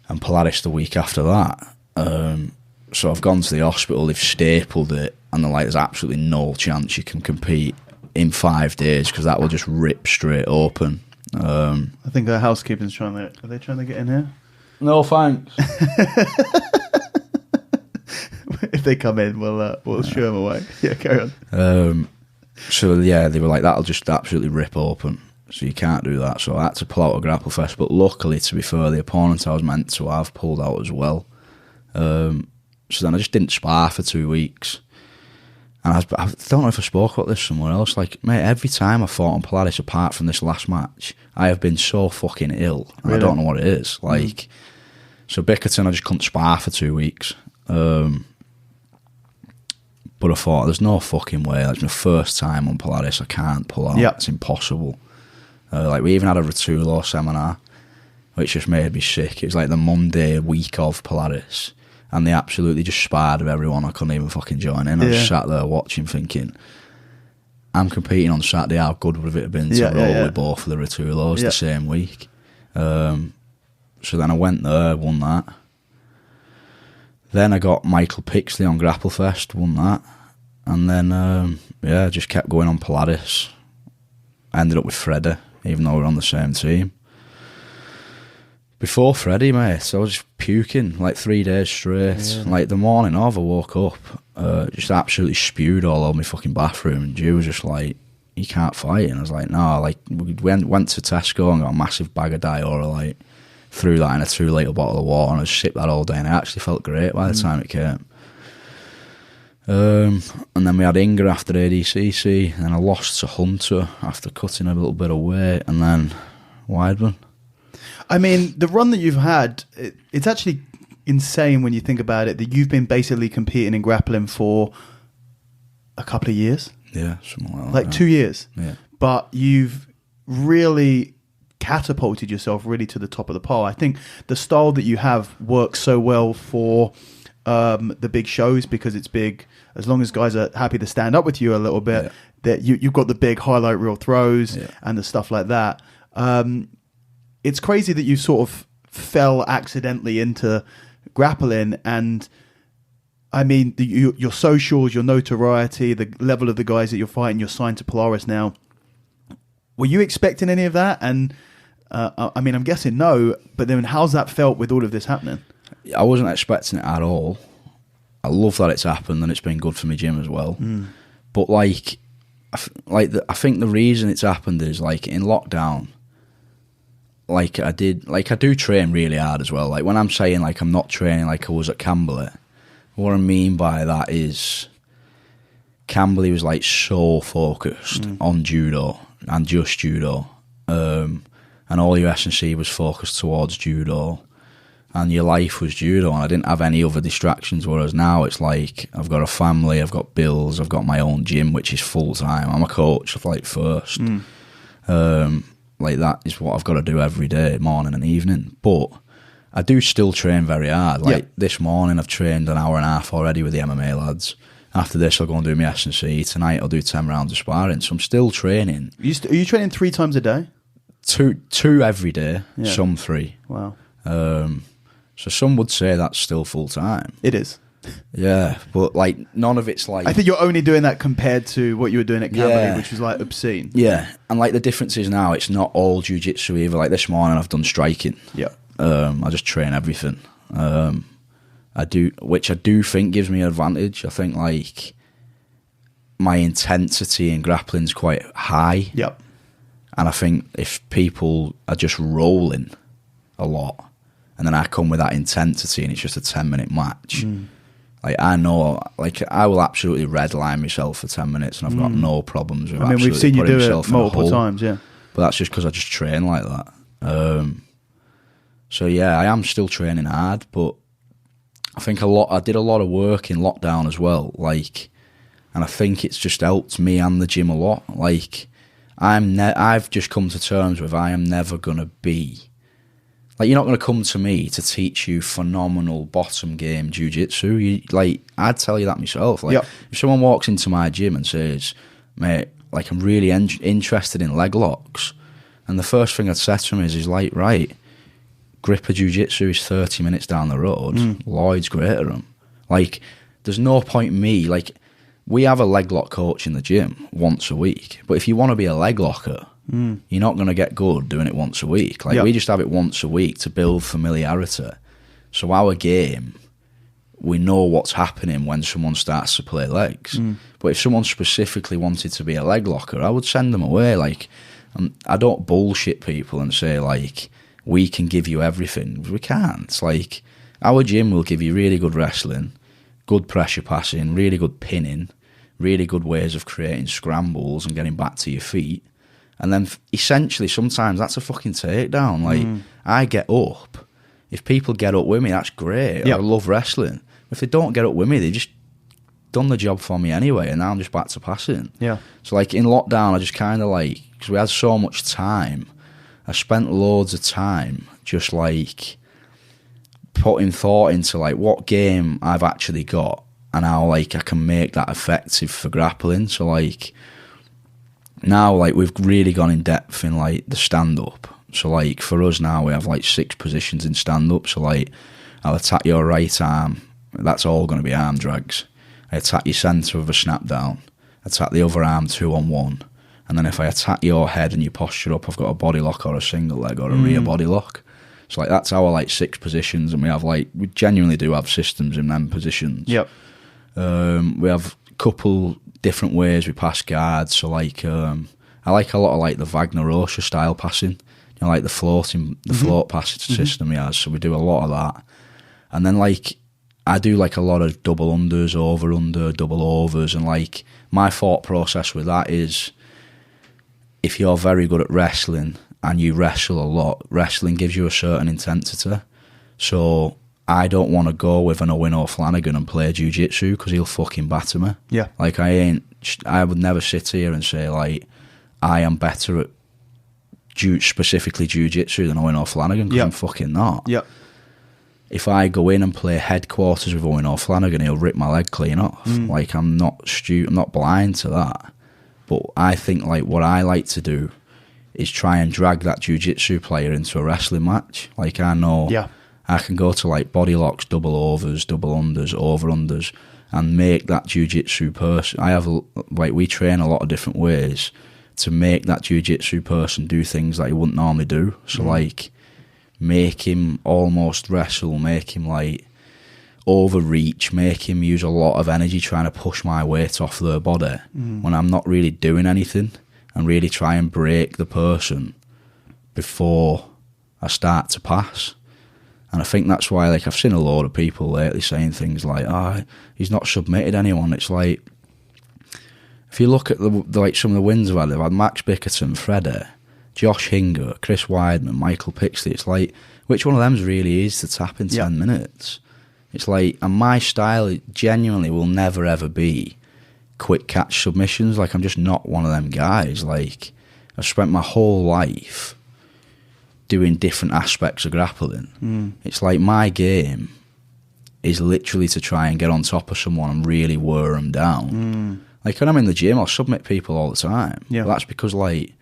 and Polaris the week after that. So I've gone to the hospital, they've stapled it, and they're like, there's absolutely no chance you can compete in 5 days, because that will just rip straight open. I think the housekeeping's are they trying to get in here? No, thanks. If they come in, we'll shoo them away. Yeah, carry on. So yeah, they were like, that'll just absolutely rip open. So you can't do that. So I had to pull out a grapple fest. But luckily, to be fair, the opponent I was meant to have pulled out as well. So then I just didn't spar for 2 weeks. And I don't know if I spoke about this somewhere else. Like, mate, every time I fought on Pilates, apart from this last match, I have been so fucking ill. And really? I don't know what it is. Like, so Bickerton, I just couldn't spar for 2 weeks. But I thought, there's no fucking way. That's my first time on Pilates. I can't pull out. Yep. It's impossible. Like, we even had a Ratulo seminar, which just made me sick. It was like the Monday week of Pilates. And they absolutely just sparred with everyone. I couldn't even fucking join in. I just sat there watching, thinking, I'm competing on Saturday. How good would it have been to roll with both of the Ratulos the same week? So then I went there, won that. Then I got Michael Pixley on Grapplefest, won that. And then, just kept going on Pilates. I ended up with Freddie, even though we were on the same team. Before Freddie, mate, I was just puking, like 3 days straight. Yeah. Like, the morning of, I woke up, just absolutely spewed all over my fucking bathroom. And Jiu was just like, you can't fight. And I was like, no, like, we went to Tesco and got a massive bag of Diorolite, threw that in a 2-litre bottle of water, and I just sipped that all day, and I actually felt great by the time it came. And then we had Inga after ADCC, and then I lost to Hunter after cutting a little bit of weight, and then Weidman. I mean, the run that you've had, it's actually insane when you think about it, that you've been basically competing in grappling for a couple of years. Yeah, something like that. Like 2 years. Yeah. But you've really catapulted yourself really to the top of the pile. I think the style that you have works so well for the big shows because it's big. As long as guys are happy to stand up with you a little bit, that you've got the big highlight reel throws and the stuff like that. It's crazy that you sort of fell accidentally into grappling, and I mean your socials, your notoriety, the level of the guys that you're fighting. You're signed to Polaris now. Were you expecting any of that? And I mean, I'm guessing no. But then, how's that felt with all of this happening? I wasn't expecting it at all. I love that it's happened, and it's been good for my gym as well. But like, I think the reason it's happened is like in lockdown. Like I do train really hard as well. Like when I'm saying like I'm not training like I was at Camberley, what I mean by that is Camberley was like so focused on judo and just judo, and all your S&C was focused towards judo, and your life was judo, and I didn't have any other distractions. Whereas now it's like I've got a family, I've got bills, I've got my own gym which is full time. I'm a coach of like first. Like that is what I've got to do every day, morning and evening. But I do still train very hard. Like this morning I've trained an hour and a half already with the MMA lads. After this I'll go and do my S&C. Tonight I'll do 10 rounds of sparring. So I'm still training. Are you training 3 times a day? Two every day, some 3. Wow. So some would say that's still full time. It is. Yeah, but like none of it's like... I think you're only doing that compared to what you were doing at Camberley, which was like obscene. Yeah, and like the difference is now it's not all Jiu Jitsu either. Like this morning I've done striking. Yeah. I just train everything. Which I do think gives me an advantage. I think like my intensity in grappling's quite high. Yep. And I think if people are just rolling a lot, and then I come with that intensity and it's just a 10-minute match... Like I know, like I will absolutely redline myself for 10 minutes, and I've got no problems with. I mean, we've seen you do it multiple times, yeah. But that's just because I just train like that. So yeah, I am still training hard, but I think I did a lot of work in lockdown as well. Like, and I think it's just helped me and the gym a lot. Like, I've just come to terms with I am never gonna be. Like, you're not going to come to me to teach you phenomenal bottom game jiu-jitsu. I'd tell you that myself. Like, if someone walks into my gym and says, mate, like, I'm really interested in leg locks, and the first thing I'd say to him is like, right, gripper jiu-jitsu is 30 minutes down the road. Lloyd's great at them. Like, there's no point in me, like, we have a leg lock coach in the gym once a week, but if you want to be a leg locker, you're not going to get good doing it once a week. Like we just have it once a week to build familiarity. So our game, we know what's happening when someone starts to play legs. But if someone specifically wanted to be a leg locker, I would send them away. Like, I don't bullshit people and say, like, we can give you everything. We can't. It's like, our gym will give you really good wrestling, good pressure passing, really good pinning, really good ways of creating scrambles and getting back to your feet. And then essentially sometimes that's a fucking takedown. Like, I get up. If people get up with me, that's great. Yep. I love wrestling. If they don't get up with me, they just done the job for me anyway, and now I'm just back to passing. Yeah. So, like, in lockdown, I just kind of, like, because we had so much time, I spent loads of time just, like, putting thought into, like, what game I've actually got and how, like, I can make that effective for grappling. So, like, now, like, we've really gone in depth in, like, the stand-up. So, like, for us now, we have, like, 6 positions in stand-up. So, like, I'll attack your right arm. That's all going to be arm drags. I attack your centre with a snap down. Attack the other arm 2-on-1. And then if I attack your head and you posture up, I've got a body lock or a single leg or a rear body lock. So, like, that's our, like, 6 positions. And we have, like, we genuinely do have systems in them positions. Yep. We have a couple different ways we pass guards. So, like, I like a lot of, like, the Wagner Rocha style passing. You know, like the float passage system he has. So we do a lot of that. And then, like, I do, like, a lot of double unders, over under, double overs. And, like, my thought process with that is, if you're very good at wrestling and you wrestle a lot, wrestling gives you a certain intensity. So I don't want to go with an Owen O'Flanagan and play Jiu Jitsu because he'll fucking batter me. Yeah. Like, I would never sit here and say, like, I am better at specifically Jiu Jitsu than Owen O'Flanagan, because I'm fucking not. Yep. If I go in and play headquarters with Owen O'Flanagan, he'll rip my leg clean off. Like, I'm not I'm not blind to that. But I think, like, what I like to do is try and drag that jiu-jitsu player into a wrestling match. Like, I know I can go to, like, body locks, double overs, double unders, over-unders, and make that jiu-jitsu person... I have, like, we train a lot of different ways to make that jiu-jitsu person do things that he wouldn't normally do. So, like, make him almost wrestle, make him, like, overreach, make him use a lot of energy trying to push my weight off their body when I'm not really doing anything, and really try and break the person before I start to pass. And I think that's why, like, I've seen a lot of people lately saying things like, he's not submitted anyone. It's like, if you look at like some of the wins I've had Max Bickerton, Freddie, Josh Hinger, Chris Weidman, Michael Pixley. It's like, which one of them really is to tap in 10 minutes? It's like, and my style genuinely will never ever be quick catch submissions. Like, I'm just not one of them guys. Like, I've spent my whole life doing different aspects of grappling. It's like, my game is literally to try and get on top of someone and really wear them down. Like, when I'm in the gym, I'll submit people all the time. But that's because, like,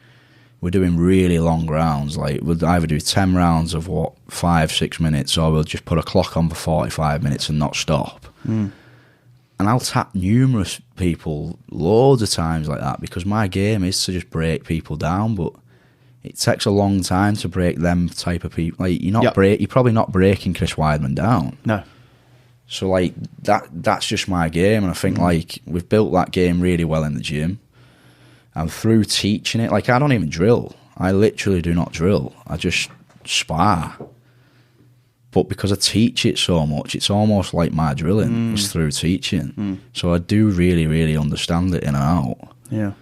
we're doing really long rounds. Like, we'll either do 10 rounds of 5-6 minutes, or we'll just put a clock on for 45 minutes and not stop. And I'll tap numerous people loads of times like that, because my game is to just break people down. But it takes a long time to break them type of people. Like, you're probably not breaking Chris Weidman down. No. So, like, that's just my game. And I think, like, we've built that game really well in the gym. And through teaching it, like, I don't even drill. I literally do not drill. I just spar. But because I teach it so much, it's almost like my drilling. It's through teaching. So I do really, really understand it in and out. Yeah.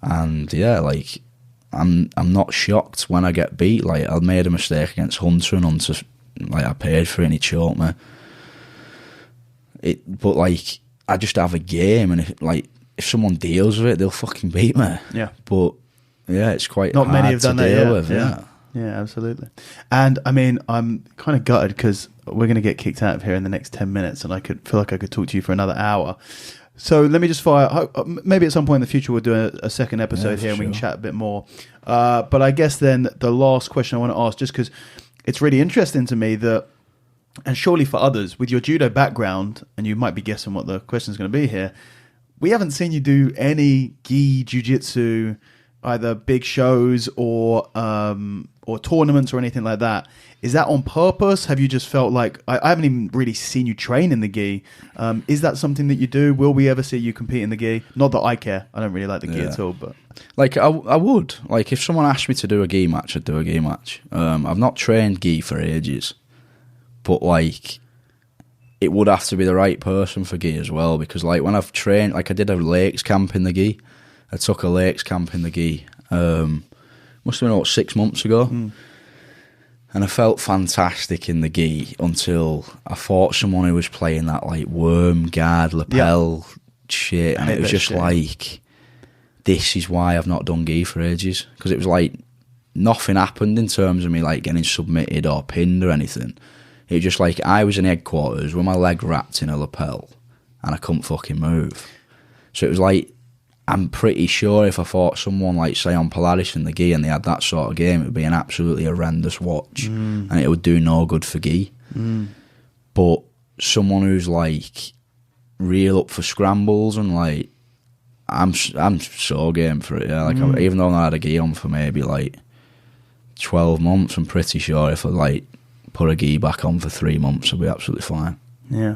And, yeah, like, I'm not shocked when I get beat. Like, I made a mistake against Hunter, and Hunter, like, I paid for it and he choked me. But, like, I just have a game, and if someone deals with it, they'll fucking beat me. Yeah. But, yeah, it's quite not hard many have done to that deal yet. with. Yeah, absolutely. And, I mean, I'm kind of gutted because we're going to get kicked out of here in the next 10 minutes, and I feel like I could talk to you for another hour. So let me just fire... Maybe at some point in the future we'll do a second episode here and we can chat a bit more. But I guess then the last question I want to ask, just because it's really interesting to me that, and surely for others, with your judo background, and you might be guessing what the question is going to be here, we haven't seen you do any gi, jiu-jitsu, either big shows or tournaments or anything like that, is that on purpose? Have you just felt like I haven't even really seen you train in the gi? Is that something that you do? Will we ever see you compete in the gi? Not that I care. I don't really like the gi at all. But like I would like if someone asked me to do a gi match, I'd do a gi match. I've not trained gi for ages, but like it would have to be the right person for gi as well. Because like when I've trained, like I did a lakes camp in the gi. I took a lakes camp in the gi. Must have been about 6 months ago. And I felt fantastic in the gi until I fought someone who was playing that like worm guard lapel shit, and it was just like, this is why I've not done gi for ages, because it was like nothing happened in terms of me like getting submitted or pinned or anything. It was just like I was in headquarters with my leg wrapped in a lapel and I couldn't fucking move. So it was like, I'm pretty sure if I fought someone like, say, on Polaris in the gi and they had that sort of game, it would be an absolutely horrendous watch and it would do no good for gi. But someone who's like real up for scrambles and like, I'm so game for it. Yeah, like even though I had a gi on for maybe like 12 months, I'm pretty sure if I like put a gi back on for 3 months, I'll be absolutely fine. Yeah.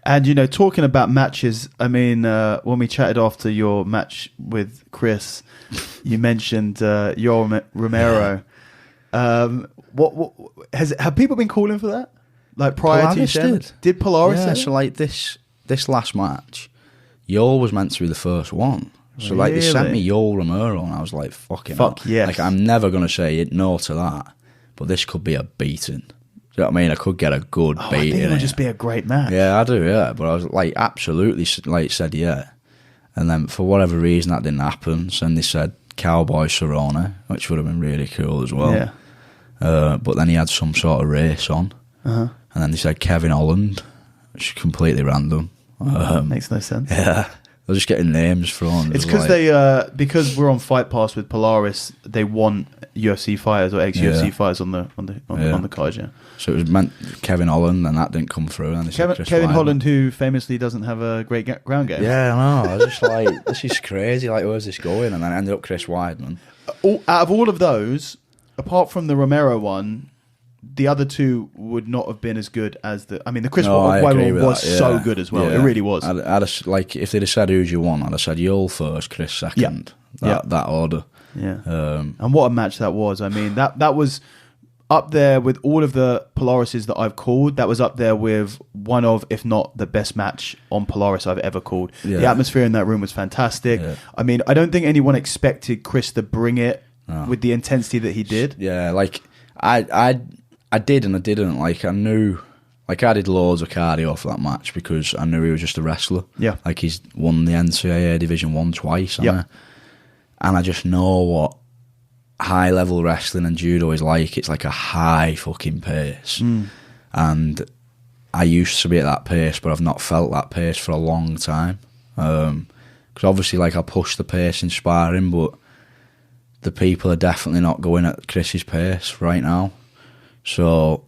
And, you know, talking about matches, I mean, when we chatted after your match with Chris, you mentioned your Romero. Have people been calling for that? Like prior Polaris to you? Did Polaris say so like this last match, Yol was meant to be the first one. So like they sent me Yol Romero and I was like, fuck yes. Like I'm never going to say no to that, but this could be a beating. Do you know what I mean? I could get a good beat. I think it would just be a great match. Yeah, I do, yeah. But I was like, absolutely, like said, yeah. And then for whatever reason, that didn't happen. So then they said Cowboy Cerrone, which would have been really cool as well. Yeah. But then he had some sort of race on. And then they said Kevin Holland, which is completely random. Makes no sense. Yeah. They're just getting names thrown. It's because because we're on Fight Pass with Polaris, they want UFC fighters or ex-UFC fighters on the card, yeah. So it was meant Kevin Holland, and that didn't come through. And Kevin Holland, who famously doesn't have a great ground game. Yeah, I know. I was just like, this is crazy. Like, where's this going? And then it ended up Chris Weidman. Out of all of those, apart from the Romero one, the other two would not have been as good as the. I mean, the Chris Weidman was so good as well. Yeah. It really was. Like, if they'd have said who's you want, I'd have said Yul first, Chris second. That order. Yeah. And what a match that was. I mean, that was up there with all of the Polarises that I've called. That was up there with one of, if not the best match on Polaris I've ever called. Yeah. The atmosphere in that room was fantastic. Yeah. I mean, I don't think anyone expected Chris to bring it with the intensity that he did. Yeah, like I did and I didn't. Like I knew, like I did loads of cardio for that match because I knew he was just a wrestler. Yeah, like he's won the NCAA Division 1 twice. Yeah, and I just know what high level wrestling and judo is like. It's like a high fucking pace, and I used to be at that pace, but I've not felt that pace for a long time. Because obviously, like I push the pace in sparring, but the people are definitely not going at Chris's pace right now. So,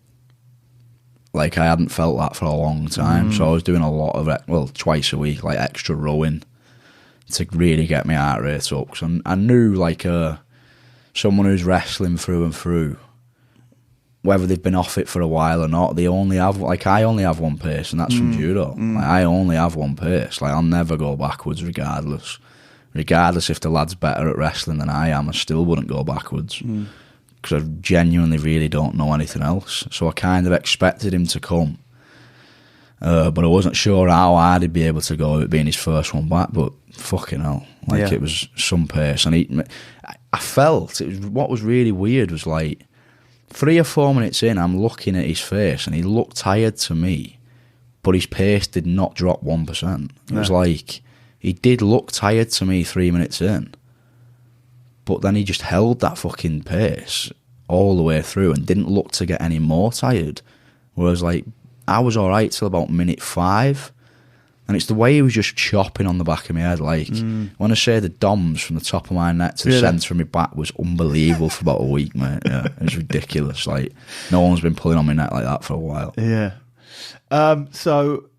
like, I hadn't felt that for a long time. So I was doing a lot of it, well, twice a week, like extra rowing to really get my heart rate up. Because I knew, like, someone who's wrestling through and through, whether they've been off it for a while or not, they only have, like, I only have one pace, and that's from judo. Like, I only have one pace. Like, I'll never go backwards regardless. Regardless if the lad's better at wrestling than I am, I still wouldn't go backwards. Because I genuinely really don't know anything else. So I kind of expected him to come. But I wasn't sure how hard he'd be able to go, it being his first one back. But fucking hell. Like, it was some pace. And I felt, what was really weird was like, 3 or 4 minutes in, I'm looking at his face and he looked tired to me. But his pace did not drop 1%. It was like, he did look tired to me 3 minutes in. But then he just held that fucking pace all the way through and didn't look to get any more tired. Whereas, like, I was all right till about minute 5. And it's the way he was just chopping on the back of my head. Like, when I say the DOMs from the top of my neck to the centre of my back was unbelievable for about a week, mate. Yeah, it was ridiculous. Like, no one's been pulling on my neck like that for a while. Yeah. So,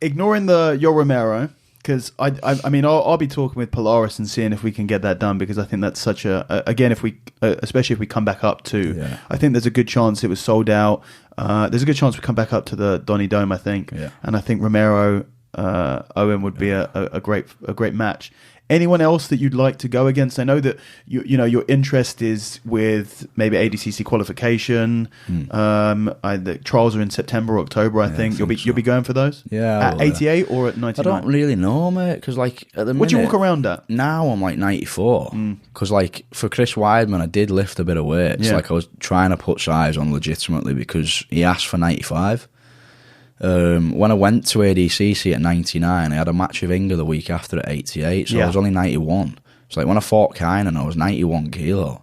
ignoring your Romero, Because I mean, I'll be talking with Polaris and seeing if we can get that done, because I think that's such again, if we especially if we come back up to, I think there's a good chance it was sold out. There's a good chance we come back up to the Donny Dome, I think, and I think Romero Owen would be a great match. Anyone else that you'd like to go against? I know that you know your interest is with maybe ADCC qualification. The trials are in September or October. I think you'll be going for those. Yeah, at 88 or at 99. I don't really know, mate. Because like at the minute, what do you walk around at? Now I'm like 94. Because like for Chris Weidman, I did lift a bit of weight. So like I was trying to put size on legitimately because he asked for 95. When I went to ADCC at 99, I had a match with Inga the week after at 88, so I was only 91. So like when I fought Kynan, I was 91 kilo,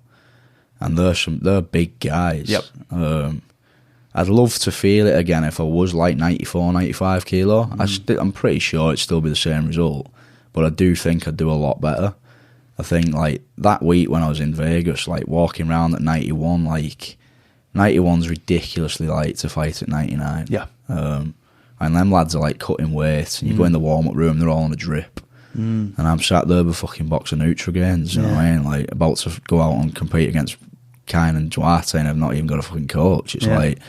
and they're big guys. I'd love to feel it again if I was like 94, 95 kilo. I'm pretty sure it'd still be the same result, but I do think I'd do a lot better. I think like that week when I was in Vegas, like walking around at 91, like 91's ridiculously light to fight at 99. And them lads are like cutting weight, and you go in the warm-up room, they're all on a drip. And I'm sat there with fucking box of Nutrigrains, you know what I mean? Like about to go out and compete against Kine and Duarte, and I've not even got a fucking coach. It's like,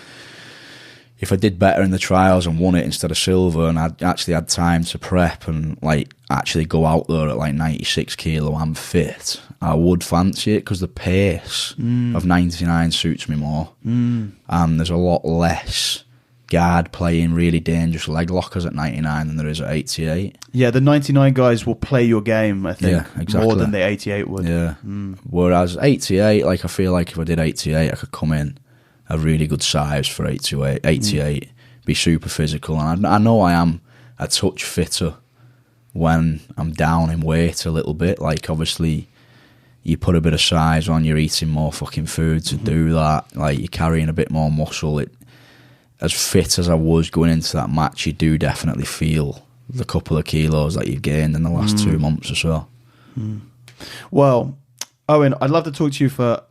if I did better in the trials and won it instead of silver, and I'd actually had time to prep and like actually go out there at like 96 kilo and fit, I would fancy it, because the pace of 99 suits me more. And there's a lot less guard playing really dangerous leg lockers at 99 than there is at 88. Yeah, the 99 guys will play your game, I think, more than the 88 would. Whereas 88, like I feel like if I did 88, I could come in a really good size for 88, be super physical. And I know I am a touch fitter when I'm down in weight a little bit. Like obviously you put a bit of size on, you're eating more fucking food to do that. Like you're carrying a bit more muscle. As fit as I was going into that match, you do definitely feel the couple of kilos that you've gained in the last 2 months or so. Well, Owen, I'd love to talk to you for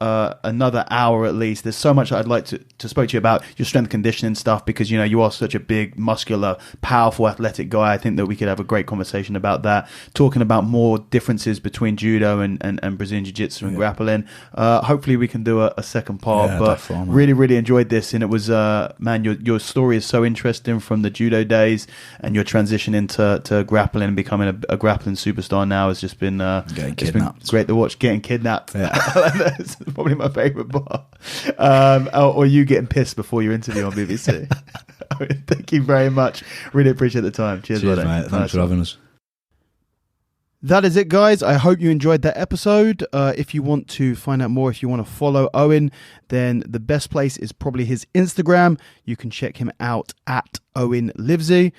another hour at least. There's so much I'd like to speak to you about, your strength conditioning stuff, because you know you are such a big, muscular, powerful, athletic guy. I think that we could have a great conversation about that, talking about more differences between judo and Brazilian jiu-jitsu and grappling. Hopefully we can do a second part, but really enjoyed this, and it was man, your story is so interesting from the judo days, and your transition into grappling and becoming a grappling superstar now has just been great to watch. Getting kidnapped. That's probably my favourite part. Or you getting pissed before your interview on BBC. Thank you very much. Really appreciate the time. Cheers mate. Thanks for having us. That is it, guys. I hope you enjoyed that episode. If you want to find out more, if you want to follow Owen, then the best place is probably his Instagram. You can check him out at Owen Livesy.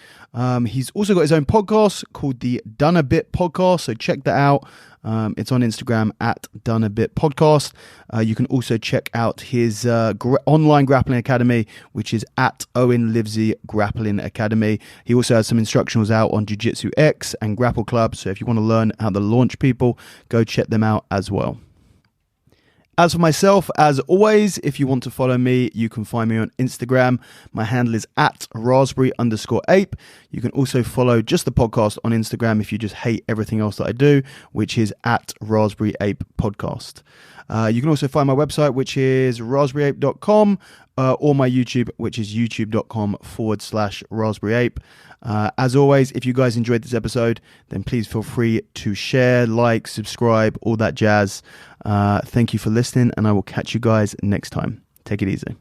He's also got his own podcast called the Done a Bit Podcast, so check that out. It's on Instagram at Done a Bit Podcast. You can also check out his online grappling academy, which is at Owen Livesy Grappling Academy. He also has some instructionals out on Jiu Jitsu X and Grapple Club, so if you want to learn how to launch people, go check them out as well. As for myself, as always, if you want to follow me, you can find me on Instagram. My handle is at Raspberry_ape. You can also follow just the podcast on Instagram if you just hate everything else that I do, which is at Raspberry Ape Podcast. You can also find my website, which is raspberryape.com, or my YouTube, which is youtube.com/raspberryape. As always, if you guys enjoyed this episode, then please feel free to share, like, subscribe, all that jazz. Thank you for listening, and I will catch you guys next time. Take it easy.